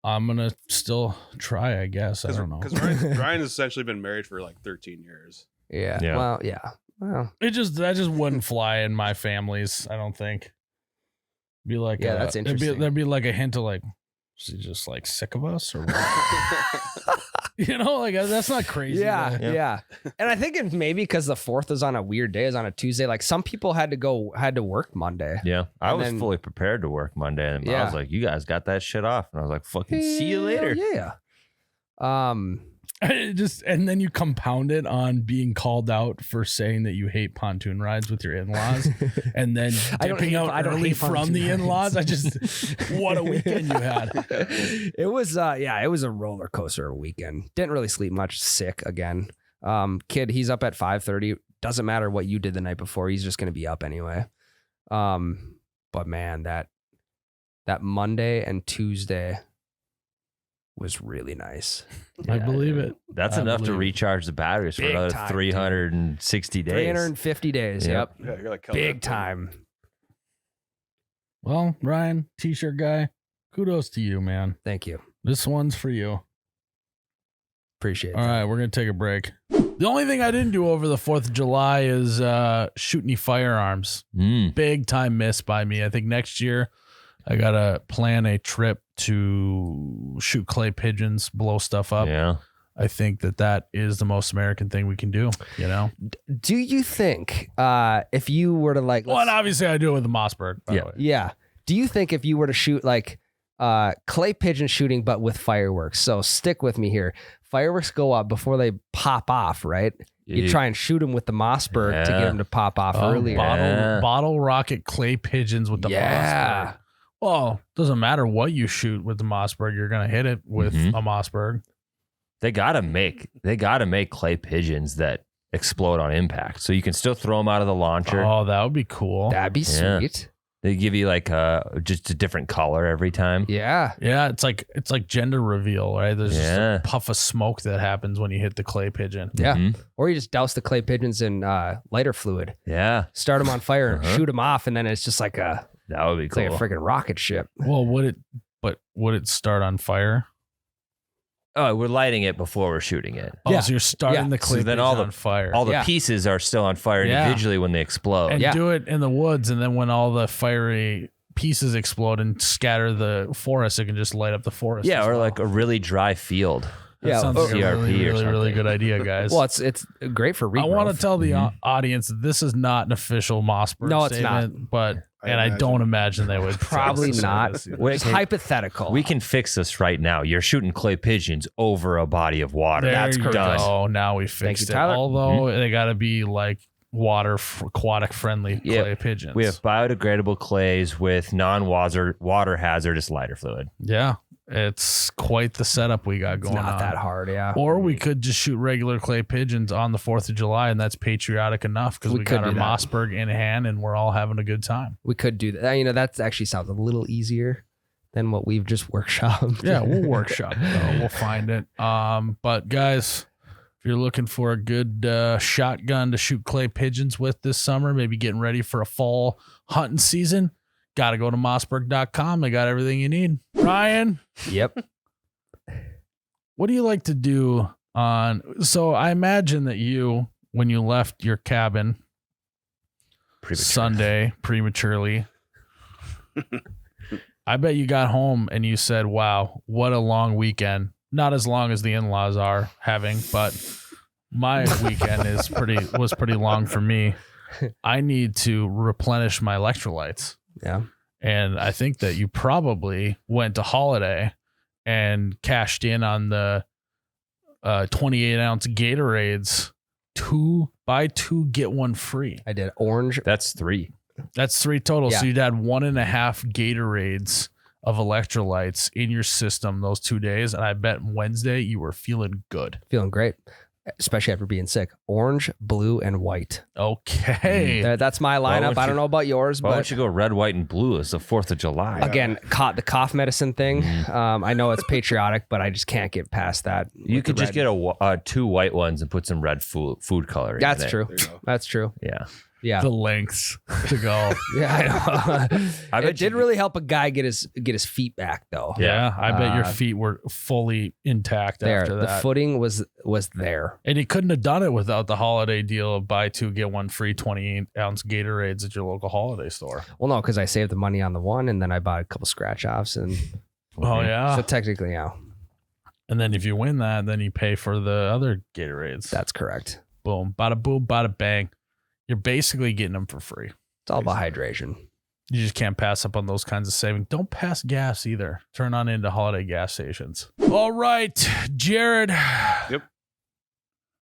I'm going to still try, I guess. I don't know. Because Ryan has essentially been married for like 13 years. Yeah. Yeah. Well, yeah. Well, That just wouldn't fly in my families, I don't think. Be like, Yeah, that's interesting. There'd be like a hint of like, is he just like sick of us or what? You know, like that's not crazy. yeah. And I think it's maybe because the 4th is on a weird day, is on a Tuesday. Like some people had to work Monday. Yeah. I And was then- fully prepared to work Monday. And I Yeah. was like, you guys got that shit off. And I was like, fucking see you later. Yeah. And then you compound it on being called out for saying that you hate pontoon rides with your in-laws, and then I don't dipping hate- out I don't early hate from pontoon the rides. in-laws. What a weekend you had. It was it was a roller coaster weekend. Didn't really sleep much, sick again. Kid, he's up at 5:30. Doesn't matter what you did the night before, he's just gonna be up anyway. But man, that Monday and Tuesday was really nice. I believe it. That's I enough to believe it. recharge the batteries for Big another time, 360 days. 350 days. Yep. Yep. Yeah, you're like Big time. Well, Ryan, t-shirt guy, kudos to you, man. Thank you. This one's for you. Appreciate All that. right, we're gonna take a break. The only thing I didn't do over the 4th of July is shoot any firearms. Big time miss by me. I think next year I gotta plan a trip to shoot clay pigeons, blow stuff up. Yeah. I think that is the most American thing we can do. You know. Do you think if you were to like, Well, and obviously I do it with the Mossberg. By the way. yeah, do you think if you were to shoot like clay pigeon shooting but with fireworks? So stick with me here. Fireworks go up before they pop off, right? You try and shoot them with the Mossberg to get them to pop off earlier. Bottle rocket clay pigeons with the Mossberg. Well, doesn't matter what you shoot with the Mossberg, you're gonna hit it with a Mossberg. They gotta make clay pigeons that explode on impact, so you can still throw them out of the launcher. Oh, that would be cool. That'd be Yeah. sweet. They give you like just a different color every time. Yeah. Yeah, it's like gender reveal, right? There's just Yeah. a puff of smoke that happens when you hit the clay pigeon. Yeah. Mhm. Or you just douse the clay pigeons in lighter fluid, Yeah, start them on fire, and shoot them off, and then it's just like that would be it's cool. like a freaking rocket ship. Well, would it start on fire? Oh, we're lighting it before we're shooting it. Oh, Yeah. so you're starting Yeah. the clay So then pigeon all the- on fire. All the Yeah. pieces are still on fire Yeah. individually when they explode. and Yeah. do it in the woods, and then when all the fiery pieces explode and scatter the forest, it can just light up the forest. Yeah, as or well. like a really dry field. That Yeah, sounds or like a really, CRP or really, really something. good idea, guys. Well, it's great for regrowth. I want to tell the audience that this is not an official Mossberg No, it's not. statement, but I I imagine. don't imagine they would Probably say not. this either. Wait, It's can- hypothetical. We can fix this right now. You're shooting clay pigeons over a body of water. There That's you done. go. Now we fixed you, it. Tyler. Although they got to be like aquatic friendly Yeah. clay pigeons. We have biodegradable clays with water hazardous lighter fluid. Yeah, it's quite the setup we got it's going not on. that hard, yeah. Or we could just shoot regular clay pigeons on the 4th of July, and that's patriotic enough because We we could got our do that. Mossberg in hand and we're all having a good time. We could do that. You know, that actually sounds a little easier than what we've just workshopped. Yeah, we'll workshop it. Though. We'll find it. But guys, if you're looking for a good shotgun to shoot clay pigeons with this summer, maybe getting ready for a fall hunting season, got to go to mossberg.com. They got everything you need. Ryan, Yep. what do you like to do so I imagine that you, when you left your cabin Sunday prematurely, I bet you got home and you said, wow, what a long weekend. Not as long as the in-laws are having, but my weekend was pretty long for me. I need to replenish my electrolytes. Yeah. And I think that you probably went to Holiday and cashed in on the 28-ounce Gatorades. 2 buy 2 get 1 free. I did orange. That's 3. That's 3 total. Yeah. So you'd had 1.5 Gatorades of electrolytes in your system those 2 days. And I bet Wednesday you were feeling good. Feeling great, especially after being sick. Orange, blue, and white. Okay. That's my lineup. don't I don't know about yours, Why but don't you go red, white, and blue? It's the 4th of July. again, the cough medicine thing. I know it's patriotic, but I just can't get past that. You could just get 2 white ones and put some red food coloring. That's in it. true. There you go. That's true. Yeah. Yeah. The lengths to go. Yeah, I know. I bet It did really help a guy get his feet back though. Yeah. I bet your Uh, feet were fully intact There, after the that. footing was there. And you couldn't have done it without the holiday deal of buy 2, get 1 free 28-ounce Gatorades at your local holiday store. Well, no, because I saved the money on the one, and then I bought a couple scratch offs, and Oh, yeah. so technically, yeah, And then if you win that, then you pay for the other Gatorades. that's correct. Boom. Bada boom, bada bang. You're basically getting them for free. It's all about hydration. You just can't pass up on those kinds of savings. Don't pass gas either. Turn on into holiday gas stations. All right, Jared. Yep.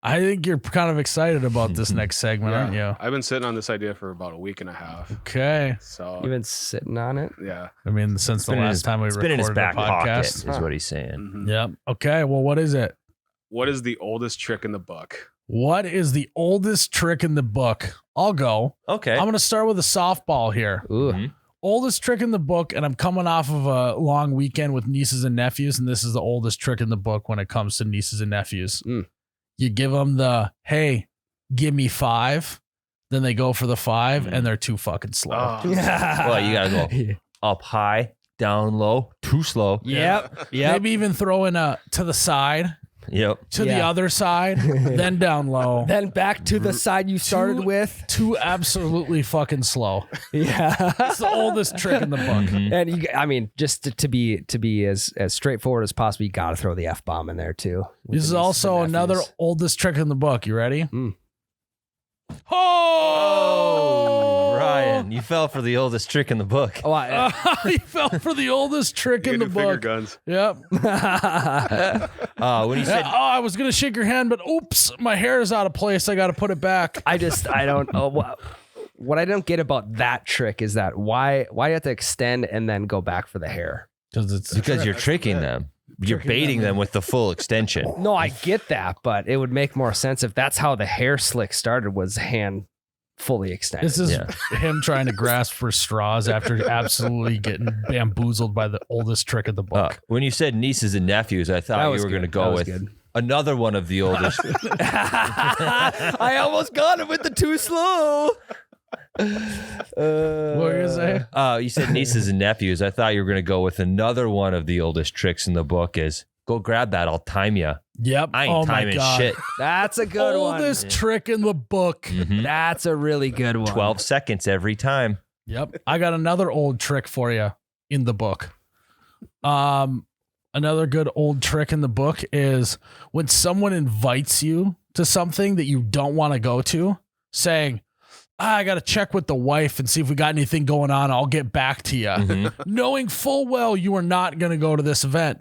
I think you're kind of excited about this next segment, aren't you? I've been sitting on this idea for about a week and a half. Okay. So You've been sitting on it. yeah. I mean, since the been in last his- time we It's been in his recorded back a pocket, podcast. is what he's saying. Mhm. Yep. Okay. Well, what is it? What is the oldest trick in the book? What is the oldest trick in the book? I'll go. Okay. I'm going to start with a softball here. Ooh, Mhm. Oldest trick in the book, and I'm coming off of a long weekend with nieces and nephews, and this is the oldest trick in the book when it comes to nieces and nephews. Mm. You give them the, hey, give me 5, then they go for the 5, and they're too fucking slow. Oh, Well, you gotta go up high, down low, too slow. Yep. Maybe even throw in a to the side, Yep. to the Yeah. other side, then down low. Then back to the side you started Two- with. Too absolutely fucking slow. Yeah. It's the oldest trick in the book. Mhm. And you, I mean, just to be as straightforward as possible, you got to throw the F bomb in there too. with This is the nieces also and another nephews. oldest trick in the book. You ready? Mm. Oh, Ryan, you fell for the oldest trick in the book. Oh, I, He fell for the oldest trick You in can the do finger book. guns. Yep. When you said Oh, I was gonna shake your hand, but oops, my hair is out of place. I got to put it back. I don't know what I don't get about that trick is that why you have to extend and then go back for the hair. because you're tricking them. You're baiting them with the full extension. No, I get that, but it would make more sense if that's how the hair slick started was hand fully extended. This is Yeah. him trying to grasp for straws after absolutely getting bamboozled by the oldest trick of the book. When you said nieces and nephews, I That thought you was were going to good. go That was with good. another one of the oldest. I almost got it with the too slow. What were you gonna say? You said nieces and nephews. I thought you were going to go with another one of the oldest tricks in the book is go grab that. I'll time you. Yep. I ain't Oh my timing God. shit. That's a good Oldest one. trick in the book. Mhm. That's a really good one. 12 seconds every time. Yep. I got another old trick for you in the book. Another good old trick in the book is when someone invites you to something that you don't want to go to, saying, I got to check with the wife and see if we got anything going on. I'll get back to you. Mhm. Knowing full well you are not going to go to this event.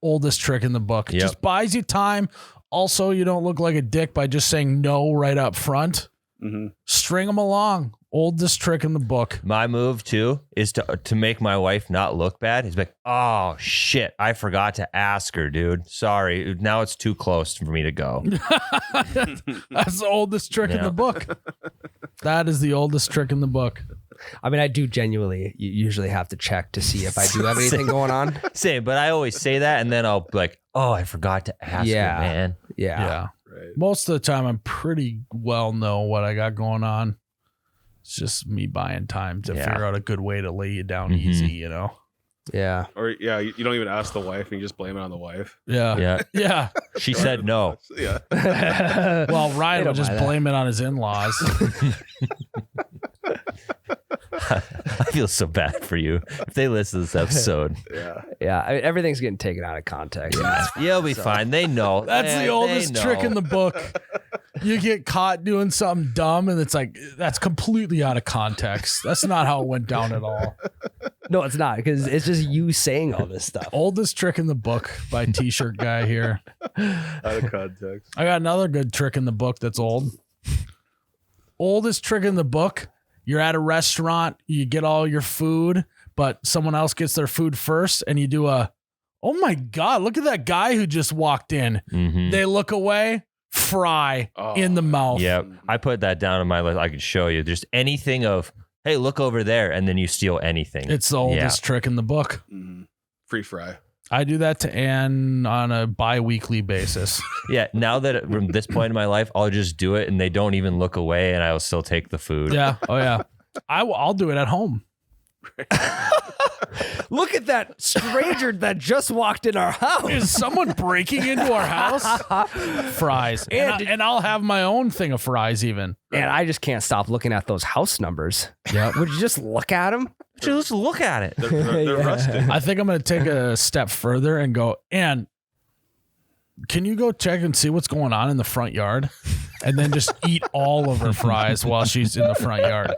Oldest trick in the book. Yep. Just buys you time. Also, you don't look like a dick by just saying no right up front. Mm-hmm. String them along. Oldest trick in the book. My move too is to make my wife not look bad. Is like, oh shit, I forgot to ask her, dude. Sorry, now it's too close for me to go. That's the oldest trick in Yeah. the book. That is the oldest trick in the book. I mean, I do genuinely usually have to check to see if I do have anything going on. Same, but I always say that, and then I'll be like, oh, I forgot to ask Yeah. her, man. Yeah. Right. Most of the time, I'm pretty well know what I got going on. It's just me buying time to Yeah. figure out a good way to lay you down Mhm. easy, you know? Yeah. Or yeah, you don't even ask the wife and you just blame it on the wife. Yeah. Yeah, Yeah. she said no. Yeah. Well, Ryan They will don't just buy that. blame it on his in laws. I feel so bad for you if they listen to this episode. Yeah. Yeah. I mean, everything's getting taken out of context. You'll be fine. They know. That's They the oldest know. trick in the book. You get caught doing something dumb, and it's like, that's completely out of context. That's not how it went down at all. No, it's not because it's just you saying all this stuff. Oldest trick in the book by T-shirt guy here. Out of context. I got another good trick in the book that's old. Oldest trick in the book you're at a restaurant, you get all your food, but someone else gets their food first, and you do a, oh my God, look at that guy who just walked in. Mhm. They look away, fry in the mouth. Yep. I put that down on my list. I could show you. There's anything of, hey, look over there, and then you steal anything. It's the oldest trick in the book. Free fry. I do that to Anne on a bi-weekly basis. Yeah. Now that from this point in my life, I'll just do it, and they don't even look away, and I'll still take the food. Yeah. Oh, yeah. I'll do it at home. Look at that stranger that just walked in our house. Is someone breaking into our house? Fries. And I'll have my own thing of fries even. And I just can't stop looking at those house numbers. Yeah. Would you just look at them? Just look at it. They're rusted. I think I'm going to take a step further and go, Ann, can you go check and see what's going on in the front yard? And then just eat all of her fries while she's in the front yard.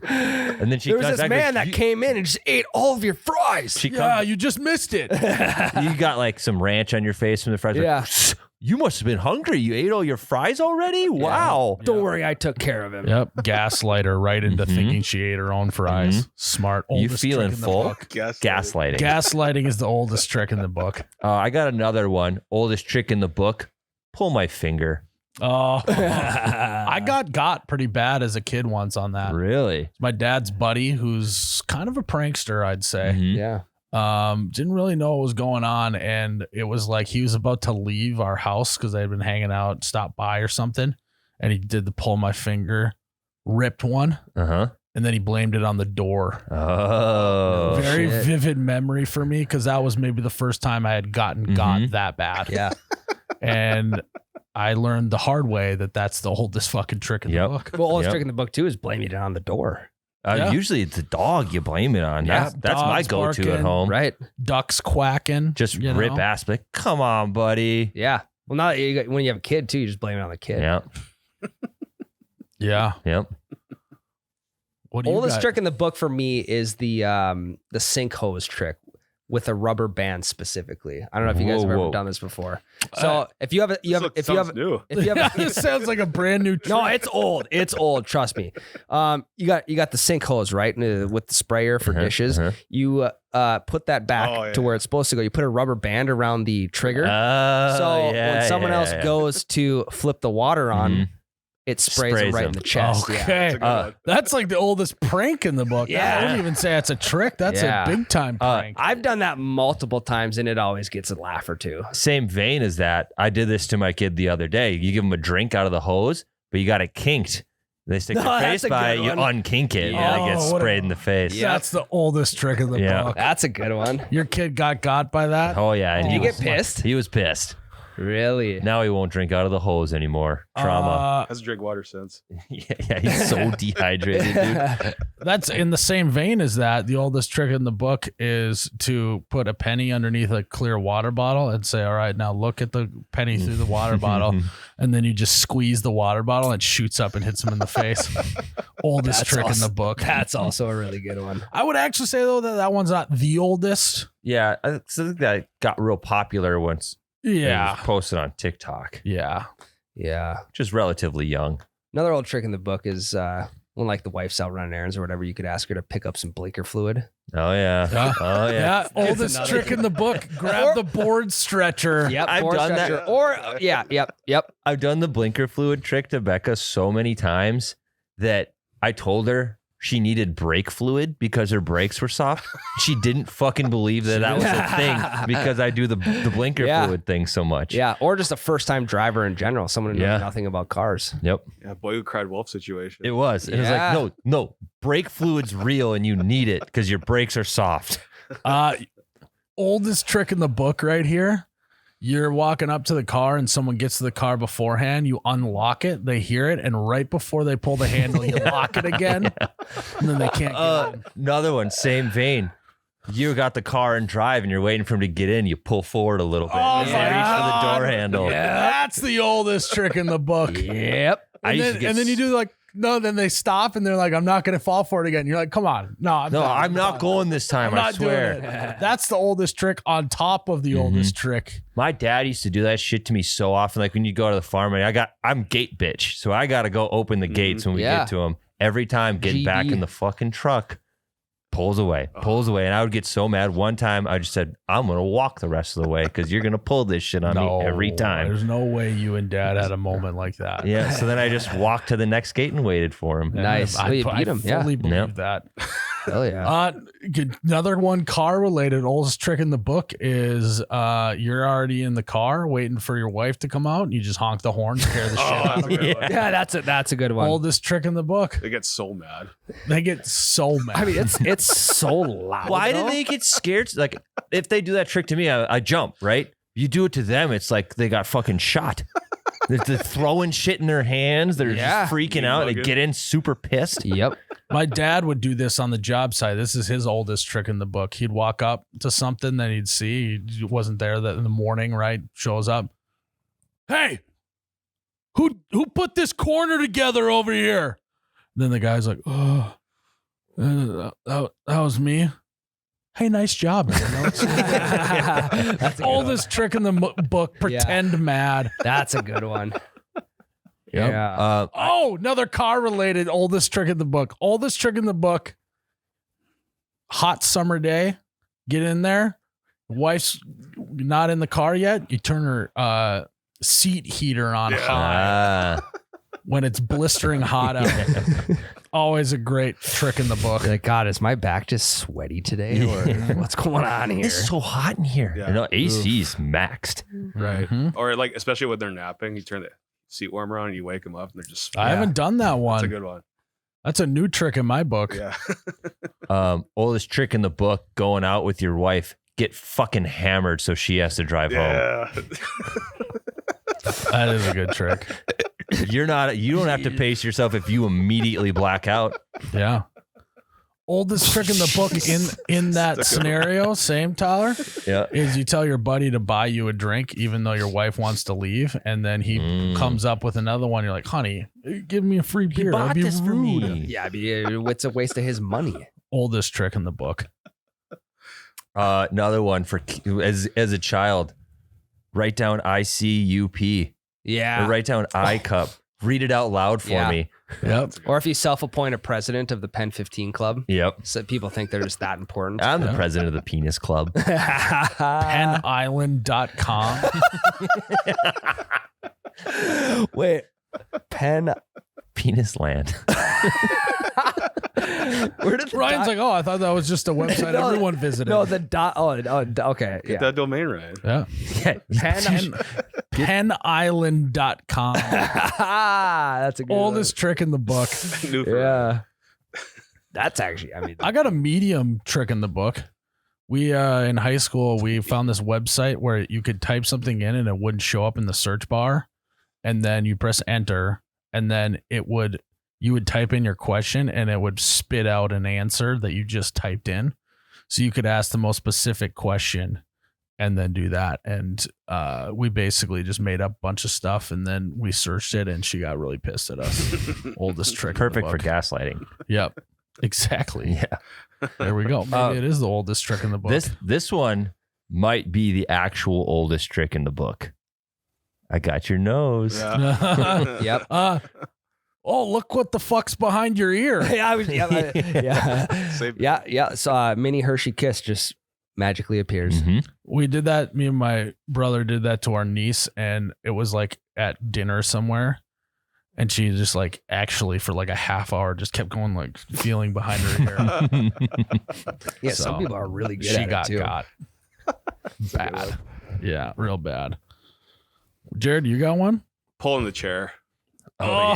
And then she There was comes this back, man like, that came in and just ate all of your fries. She Yeah, comes, you just missed it. you got like some ranch on your face from the fries. Yeah. Like, you must have been hungry. You ate all your fries already? Wow. Don't worry, I took care of him. Yep. Gaslight her right into thinking she ate her own fries. Smart. You Oldest feeling trick in the full? book. Gaslighting. Gaslighting is the oldest trick in the book. I got another one. Oldest trick in the book. Pull my finger. Oh, I got pretty bad as a kid once on that. Really? My dad's buddy, who's kind of a prankster, I'd say. Mhm. Yeah. Didn't really know what was going on, and it was like he was about to leave our house because they had been hanging out, stopped by or something, and he did the pull my finger, ripped one, Uh-huh. and then he blamed it on the door. Oh. Very shit. vivid memory for me because that was maybe the first time I had gotten got that bad. Yeah. And I learned the hard way that that's the oldest fucking trick in the book. Well, oldest Yep. trick in the book too is blaming it on the door. Yeah. Usually it's the dog you blame it on. Yeah, That's my dogs go-to at barking, home. Right. Ducks quacking. Just you rip know? ass. Like, come on, buddy. Yeah. Well, now when you have a kid too, you just blame it on the kid. Yep. Yeah. Yep. What do you Oldest got? trick in the book for me is the sink hose trick with a rubber band specifically. I don't know if you guys have ever done this before. So if you have New. This sounds like a brand new trick. no, it's old. It's old. Trust me. You got the sink hose right with the sprayer for dishes. You put that back to where it's supposed to go. You put a rubber band around the trigger. So when someone else goes to flip the water on, it sprays them right in the chest. Okay. Yeah. That's like the oldest prank in the book. Yeah. I wouldn't even say it's a trick. That's Yeah. a big time prank. I've done that multiple times and it always gets a laugh or two. Same vein as that. I did this to my kid the other day. You give him a drink out of the hose, but you got it kinked. They stick their face that's a by it, good you one. unkink it, Yeah. and it gets Oh, what a- sprayed in the face. That's the oldest trick in the Yeah. book. That's a good one. Your kid got by that? Oh, yeah. And Oh. he You get was- pissed? He was pissed. Really? Now he won't drink out of the hose anymore. Trauma. Hasn't drank water since. Yeah, he's so dehydrated, dude. That's in the same vein as that. The oldest trick in the book is to put a penny underneath a clear water bottle and say, all right, now look at the penny through the water bottle. And then you just squeeze the water bottle and it shoots up and hits him in the face. Oldest That's trick in awesome. the book. That's also a really good one. I would actually say, though, that that one's not the oldest. Yeah, I think that got real popular once it Yeah. was posted on TikTok, Yeah. Yeah. which is relatively young. Another old trick in the book is when like the wife's out running errands or whatever, you could ask her to pick up some blinker fluid. Oh, yeah. Yeah. Oh, yeah. Yeah. Oldest another- trick in the book. Grab the board stretcher. Yep. I've board done that. stretcher. Or yep. I've done the blinker fluid trick to Becca so many times that I told her she needed brake fluid because her brakes were soft. She didn't fucking believe that was a thing because I do the blinker Yeah. fluid thing so much. Yeah. Or just a first time driver in general, someone who knows nothing about cars. Yep. Yeah, boy who cried wolf situation. It was. It was Yeah. like, no, brake fluid's real and you need it because your brakes are soft. Oldest trick in the book right here. You're walking up to the car and someone gets to the car beforehand. You unlock it. They hear it. And right before they pull the handle, you lock it again. And then they can't get in. Another one, same vein. You got the car and drive and you're waiting for him to get in. You pull forward a little bit. Oh, and my reach for the God. door handle. Yeah, that's the oldest trick in the book. Yep. I And used to then, get and then you do like, no, then they stop and they're like, I'm not going to fall for it again. You're like, come on. No, I'm not going this time, I'm I not swear. doing it. That's the oldest trick on top of the oldest trick. My dad used to do that shit to me so often. Like when you go to the farm, I'm gate bitch. So I got to go open the gates when we Yeah. get to him. every time getting back GB. in the fucking truck, pulls away. And I would get so mad. One time I just said, I'm going to walk the rest of the way because you're going to pull this shit on me every time. There's no way you and Dad had a moment like that. Yeah. So then I just walked to the next gate and waited for him. Nice. I, Well, you I beat him, yeah. fully believe Yep. that. Hell yeah. Another one car related. Oldest trick in the book is you're already in the car waiting for your wife to come out. And you just honk the horn, scare the shit out of her. Yeah, that's a good one. Oldest trick in the book. They get so mad. They get so mad. I mean, it's so loud. Why though. do they get scared? Like, if they do that trick to me, I jump, right? You do it to them, it's like they got fucking shot. They're throwing shit in their hands. They're just freaking out. They get in super pissed. Yep. My dad would do this on the job site. This is his oldest trick in the book. He'd walk up to something that he'd see. He wasn't there that in the morning, right? Shows up. Hey, who put this corner together over here? Then the guy's like, oh, that was me. Hey, nice job. Man. That's a good Oldest trick in the book. Pretend mad. That's a good one. Yep. Yeah. Another car related oldest trick in the book. Oldest trick in the book. Hot summer day. Get in there. Wife's not in the car yet. You turn her seat heater on high when it's blistering hot out. Always a great trick in the book. You're like, God, is my back just sweaty today? Or what's going on here? It's so hot in here. Yeah. You know, AC's maxed. Right. Or like, especially when they're napping, you turn the seat warmer on and you wake them up and they're just. I haven't done that That's a one. good one. That's a new trick in my book. Yeah. Oldest trick in the book, going out with your wife, get fucking hammered so she has to drive home. Yeah. That is a good trick. You don't have to pace yourself if you immediately black out. Yeah. Oldest trick in the book in that scenario, same Tyler, Yeah. is you tell your buddy to buy you a drink even though your wife wants to leave, and then he comes up with another one. You're like, honey, give me a free beer. That'd be rude. Yeah, it's a waste of his money. Oldest trick in the book. Another one for as a child, write down ICUP. Yeah. Or write down I cup. Read it out loud for me. Yep. Or if you self-appoint a president of the Pen 15 Club. Yep. So people think they're just that important. I'm the president of the penis club. Penisland.com. Wait. Pen Penis land. Where did Ryan's like, I thought that was just a website No, everyone visited. No, the dot. Oh, okay. Get that domain right. Yeah. Penisland.com. That's a good Oldest trick in the book. New for Yeah. That's actually, I mean, I got a medium trick in the book. We in high school, we found this website where you could type something in and it wouldn't show up in the search bar, and then you press enter, and then you would type in your question and it would spit out an answer that you just typed in. So you could ask the most specific question and then do that. And we basically just made up a bunch of stuff and then we searched it and she got really pissed at us. Oldest trick. Perfect in for the book. gaslighting. Yep. Exactly. Yeah. There we go. Maybe it is the oldest trick in the book. This one might be the actual oldest trick in the book. I got your nose. Yeah. yep. Oh, look what the fuck's behind your ear. Yeah. So mini Hershey Kiss just magically appears. Mm-hmm. We did that. Me and my brother did that to our niece, and it was like at dinner somewhere. And she just like actually for like a half hour just kept going like feeling behind her ear. Yeah, So, some people are really good she at got it too. got bad. Yeah, real bad. Jared, you got one? Pulling the chair. Oh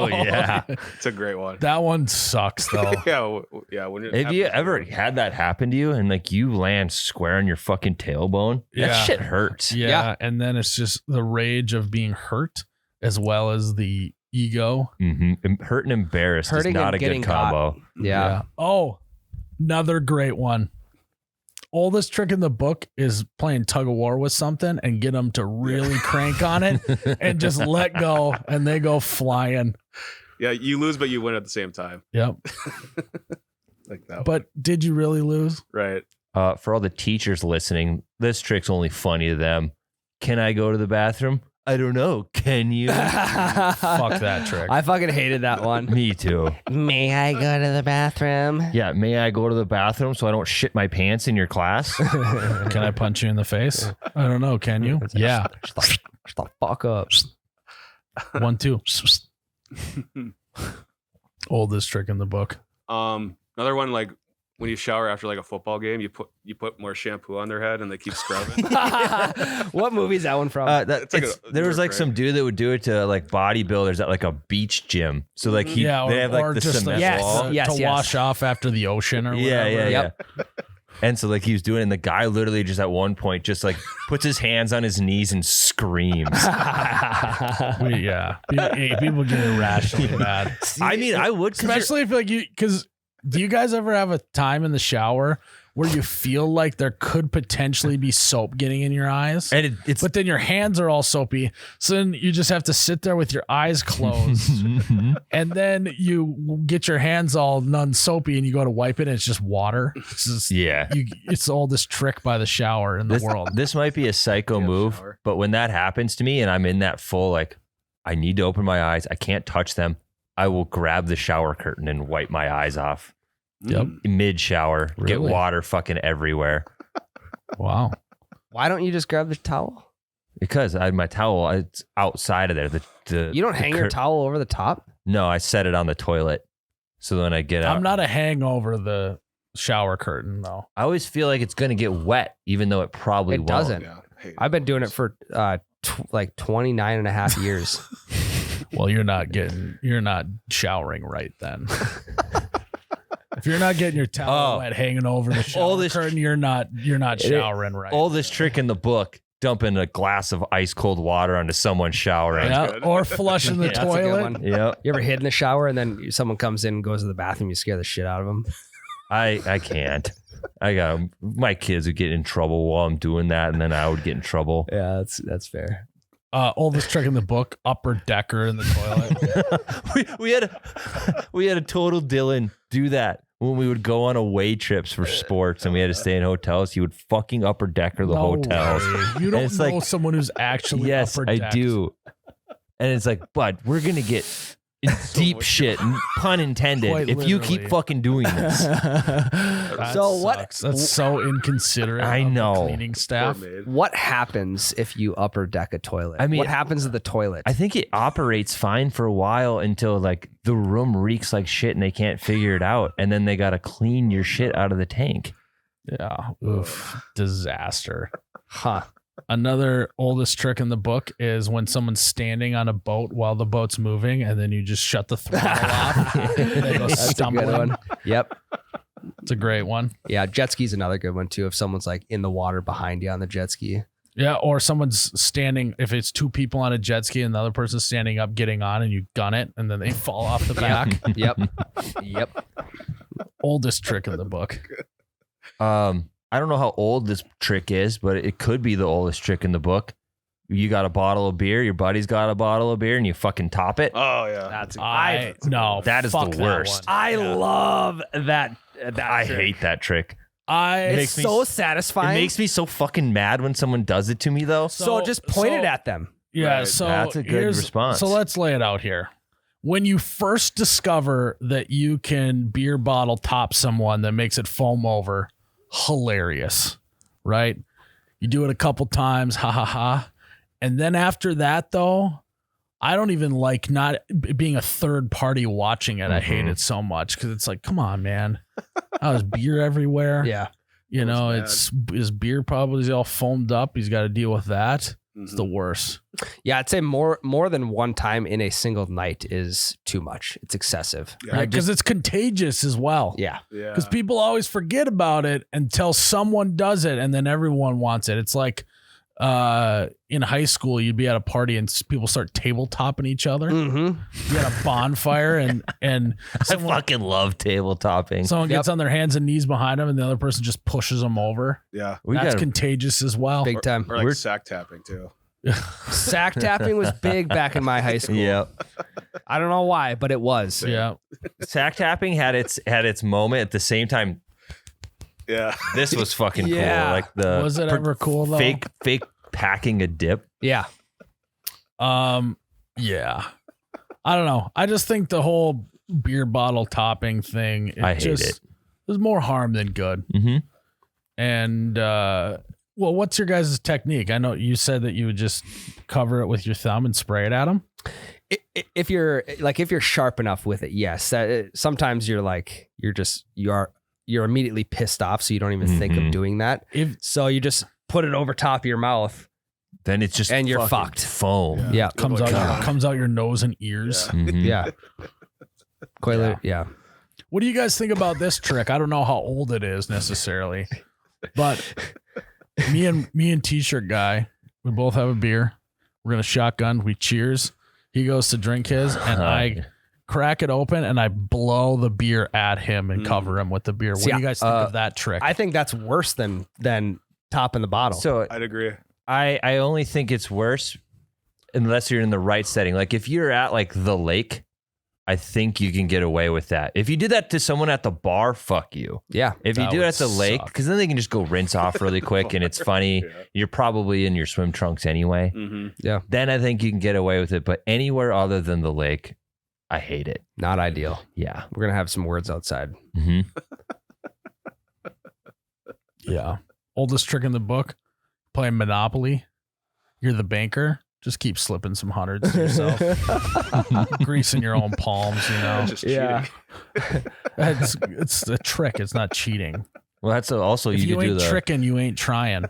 yeah. It's a great one. That one sucks though. Yeah. When it Have you happens- ever had that happen to you and like you land square on your fucking tailbone? Yeah. That shit hurts. Yeah, and then it's just the rage of being hurt as well as the ego. Mm-hmm. Hurt and embarrassed Hurting is not and a good getting caught. combo. Yeah. Oh, another great one. Oldest trick in the book is playing tug of war with something and get them to really crank on it and just let go and they go flying. Yeah, you lose, but you win at the same time. Yep. Like that. But did you really lose? Right. For all the teachers listening, this trick's only funny to them. Can I go to the bathroom? I don't know. Can you? Fuck that trick. I fucking hated that one. Me too. May I go to the bathroom? Yeah. May I go to the bathroom so I don't shit my pants in your class? Can I punch you in the face? I don't know. Can you? Yeah. Shut the fuck up. 1, 2. Oldest trick in the book. Another one, like when you shower after like a football game, you put more shampoo on their head and they keep scrubbing. What movie is that one from? There was like some dude that would do it to like bodybuilders at like a beach gym. So like they have like the cement wall. to wash off after the ocean or whatever. Yeah. And so like he was doing it, and the guy literally just at one point just like puts his hands on his knees and screams. People get irrationally mad. I mean, I would, especially if like because do you guys ever have a time in the shower where you feel like there could potentially be soap getting in your eyes, and but then your hands are all soapy, so then you just have to sit there with your eyes closed, and then you get your hands all non-soapy, and you go to wipe it, and it's just water. It's just, it's the oldest trick by the shower in the world. This might be a psycho move, but when that happens to me, and I'm in that full like, I need to open my eyes, I can't touch them, I will grab the shower curtain and wipe my eyes off. Yep. Mid shower, get Really? water fucking everywhere. Wow. Why don't you just grab the towel? Because I had my towel, it's outside of there. You don't hang your towel over the top? No, I set it on the toilet. So when I get out, I'm not a hangover the shower curtain though. I always feel like it's gonna get wet, even though it probably It won't. doesn't. Yeah, I've been doing it for like 29 and a half years. Well, you're not showering right then. If you're not getting your towel wet hanging over the shower curtain, you're not showering right. Oldest trick in the book: dumping a glass of ice cold water onto someone showering. Yeah, or flushing the That's a good toilet. one. Yeah, You ever hid in the shower and then someone comes in and goes to the bathroom, you scare the shit out of them? I can't. My kids would get in trouble while I'm doing that, and then I would get in trouble. Yeah, that's fair. Oldest trick in the book: upper decker in the toilet. we had a total Dylan do that when we would go on away trips for sports and we had to stay in hotels. He would fucking upper decker the hotels. Way. You don't it's know like, someone who's actually yes, upper I decked. do. And it's like, bud, we're gonna get deep shit, pun intended, Quite if you literally. keep fucking doing this. That So sucks. That's so inconsiderate. I of the know. cleaning staff. What happens if you upper deck a toilet? I mean, what happens to the toilet? I think it operates fine for a while until like the room reeks like shit and they can't figure it out, and then they gotta clean your shit out of the tank. Yeah. Oof. Disaster. Huh. Another oldest trick in the book is when someone's standing on a boat while the boat's moving, and then you just shut the throttle off. They go That's a stumbling. good one. Yep. It's a great one. Yeah, jet ski's another good one too. If someone's like in the water behind you on the jet ski. Yeah, or someone's standing. If it's two people on a jet ski and the other person's standing up, getting on, and you gun it, and then they fall off the back. Yep. Oldest trick in the book. I don't know how old this trick is, but it could be the oldest trick in the book. You got a bottle of beer, your buddy's got a bottle of beer, and you fucking top it. Oh yeah, That's That is the worst. I love that. I hate that trick. It's makes me so It satisfying. makes me so fucking mad when someone does it to me, though. so just point it at them. Yeah, Right. so That's a good here's- response. So let's lay it out here. When you first discover that you can beer bottle top someone that makes it foam over, hilarious, right? You do it a couple times, ha ha ha. And then after that, though, I don't even like not being a third party watching it. I hate it so much because it's like, come on, man. There's beer everywhere. Yeah. You know, That's his beer probably is all foamed up. He's got to deal with that. It's the worst. Yeah, I'd say more than one time in a single night is too much. It's excessive. Yeah. Right? Because it's contagious as well. Yeah. Yeah. Because people always forget about it until someone does it, and then everyone wants it. It's like in high school, you'd be at a party and people start tabletopping each other. Mm-hmm. You had a bonfire, and I fucking love tabletopping. someone gets on their hands and knees behind them, and the other person just pushes them over. Yeah. That's contagious as well. Big time. Or like sack tapping too. Sack tapping was big back in my high school. Yeah. I don't know why, but it was. Yeah. Sack tapping had its moment. At the same time, Yeah. this was fucking Yeah. cool. Like the Was it ever cool though? fake packing a dip. Yeah. Yeah. I don't know. I just think the whole beer bottle topping thing, I hate it. There's more harm than good. Mm-hmm. And well, what's your guys' technique? I know you said that you would just cover it with your thumb and spray it at them. If you're sharp enough with it, yes. Sometimes you're immediately pissed off, so you don't even think of doing that. So you just put it over top of your mouth. Then it's just and you're fucking fucked. Foam. Yeah, comes out your nose and ears. Yeah. Mhm. yeah. Yeah. What do you guys think about this trick? I don't know how old it is necessarily, but me and T-shirt guy, we both have a beer. We're gonna shotgun. We cheers. He goes to drink his, and I crack it open and I blow the beer at him and cover him with the beer. What do you guys think of that trick? I think that's worse than topping the bottle. So I'd agree. I only think it's worse unless you're in the right setting. Like if you're at like the lake, I think you can get away with that. If you did that to someone at the bar, fuck you. Yeah. If you That do it would at the lake, suck. because then they can just go rinse off really quick and it's funny. Yeah. You're probably in your swim trunks anyway. Mm-hmm. Then I think you can get away with it. But anywhere other than the lake, I hate it. Not ideal. Yeah. We're going to have some words outside. Mm-hmm. Yeah. Oldest trick in the book, playing Monopoly. You're the banker. Just keep slipping some hundreds to yourself. Greasing your own palms, you know. Just Yeah. cheating. It's a trick. It's not cheating. Well, that's also If you you could do ain't the tricking, you ain't trying.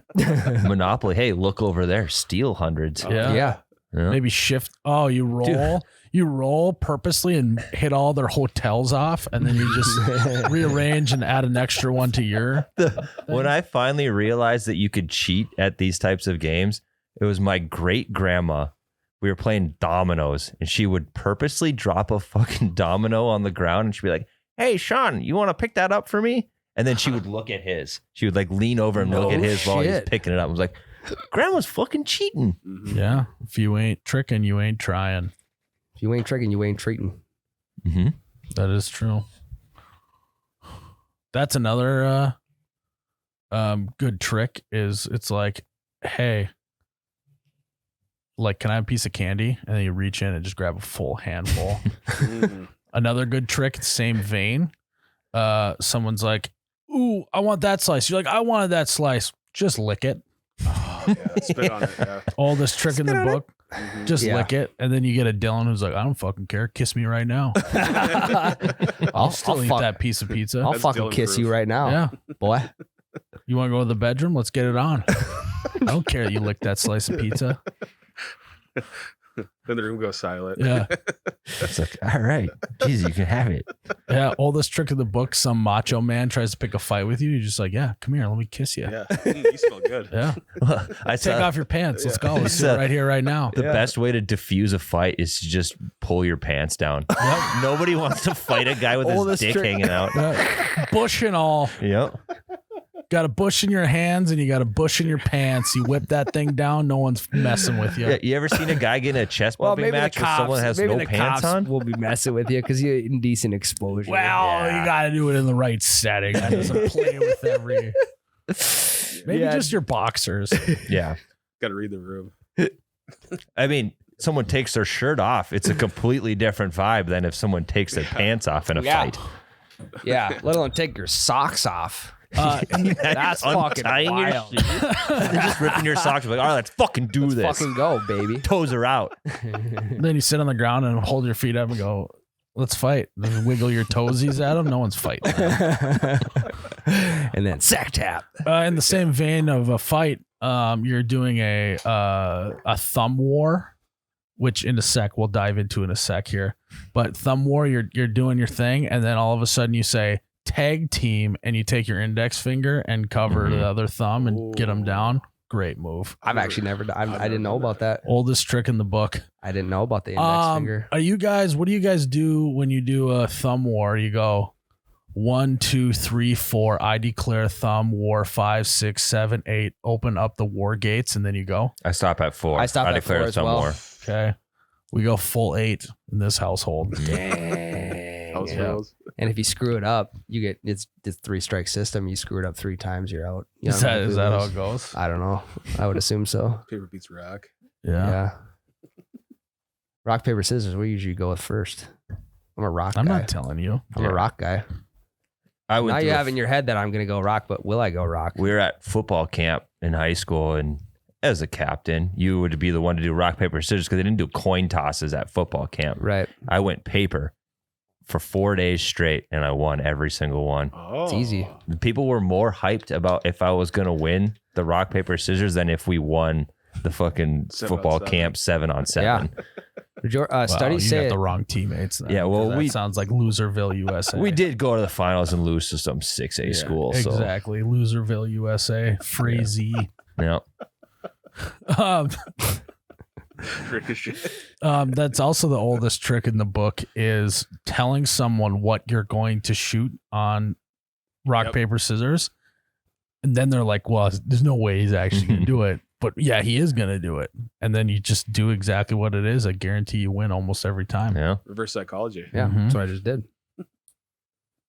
Monopoly. Hey, look over there. Steal hundreds. Yeah. Yeah. Yeah. Maybe shift. Oh, you roll. You roll purposely and hit all their hotels off, and then you just rearrange and add an extra one to your. When I finally realized that you could cheat at these types of games, it was my great grandma. We were playing dominoes and she would purposely drop a fucking domino on the ground and she'd be like, "Hey, Sean, you want to pick that up for me?" And then she would look at his. She would like lean over and look No at his while he's shit. picking it up. I was like, Grandma's fucking cheating. Mm-hmm. Yeah. If you ain't tricking, you ain't trying. If you ain't tricking, you ain't treating. Mm-hmm. That is true. That's another good trick. Is it's like, hey, like, can I have a piece of candy? And then you reach in and just grab a full handful. Mm-hmm. Another good trick, same vein. Someone's like, "Ooh, I want that slice." You're like, "I wanted that slice." Just lick it. Oh, yeah. Spit on it. Yeah. Oldest trick in the book. Mhm. Just Yeah. lick it, and then you get a Dylan who's like, "I don't fucking care. Kiss me right now. I'll still eat fuck- that piece of pizza." I'll That's fucking Dylan kiss proof. you right now, Yeah. boy. You want to go to the bedroom? Let's get it on. I don't care that you lick that slice of pizza. Then the room goes silent. Yeah. It's like, all right, geez, you can have it. Yeah. Oldest trick of the book. Some macho man tries to pick a fight with you. You're just like, "Yeah, come here. Let me kiss you." Yeah. You smell good. Yeah. I Take saw off your pants. Let's go. Let's Yeah. do it right here, right now. the best way to diffuse a fight is to just pull your pants down. Yep. Nobody wants to fight a guy with his Oldest dick trick. hanging out. Yeah. Bush and all. Yep. Got a bush in your hands and you got a bush in your pants. You whip that thing down. No one's messing with you. Yeah, you ever seen a guy get in a chest bumping match with someone that has no pants on? will be messing with you because you're indecent exposure. Well, you got to do it in the right setting. That doesn't play with every. Maybe Yeah. just your boxers. Yeah. Got to read the room. I mean, someone takes their shirt off. It's a completely different vibe than if someone takes their pants off in a Yeah. fight. Yeah, let alone take your socks off. That's fucking Untying your wild. shoes and just ripping your socks. Like, all right, let's fucking do this. Fucking go, baby. Toes are out. Then you sit on the ground and hold your feet up and go, "Let's fight." Then wiggle your toesies at them. No one's fighting. And then sack tap. In the same vein of a fight, you're doing a thumb war, which in a sec we'll dive into in a sec here. But thumb war, you're doing your thing, and then all of a sudden you say tag team, and you take your index finger and cover Mhm. the other thumb and get them down. Great move. I've actually never done. I didn't know about that. Oldest trick in the book. I didn't know about the index finger. Are you guys? What do you guys do when you do a thumb war? You go 1, 2, 3, 4. I declare thumb war 5, 6, 7, 8. Open up the war gates, and then you go. I stop at 4. I stop at declare 4 as some well. more. Okay, we go full 8 in this household. Dang. House Yeah. rules. And if you screw it up, you get it's 3-strike system. You screw it up 3 times, you're out. You Is don't that know who is that how lose. it goes? I don't know. I would assume so. Paper beats rock. Yeah. Yeah. Rock, paper, scissors. What do you usually go with first? I'm a rock I'm guy. not telling you. I'm a rock guy. I went Now through you a have in your head that I'm going to go rock, but will I go rock? we were at football camp in high school, and as a captain, you would be the one to do rock, paper, scissors because they didn't do coin tosses at football camp. Right. I went paper for 4 days straight, and I won every single one. Oh, It's easy. People were more hyped about if I was going to win the rock, paper, scissors than if we won the fucking 7 on football 7. camp 7-on-7. Studies you say got the wrong teammates. Then, Yeah, well, 'cause that sounds like Loserville, USA. We did go to the finals and lose to some 6A school. So, Exactly, Loserville, USA. Freezy. yeah. Ricochet. That's also the oldest trick in the book is telling someone what you're going to shoot on rock, Yep. paper, scissors. And then they're like, well, there's no way he's actually going to do it. But yeah, he is going to do it. And then you just do exactly what it is. I guarantee you win almost every time. Yeah. Reverse psychology. Yeah, Mhm. that's what I just did.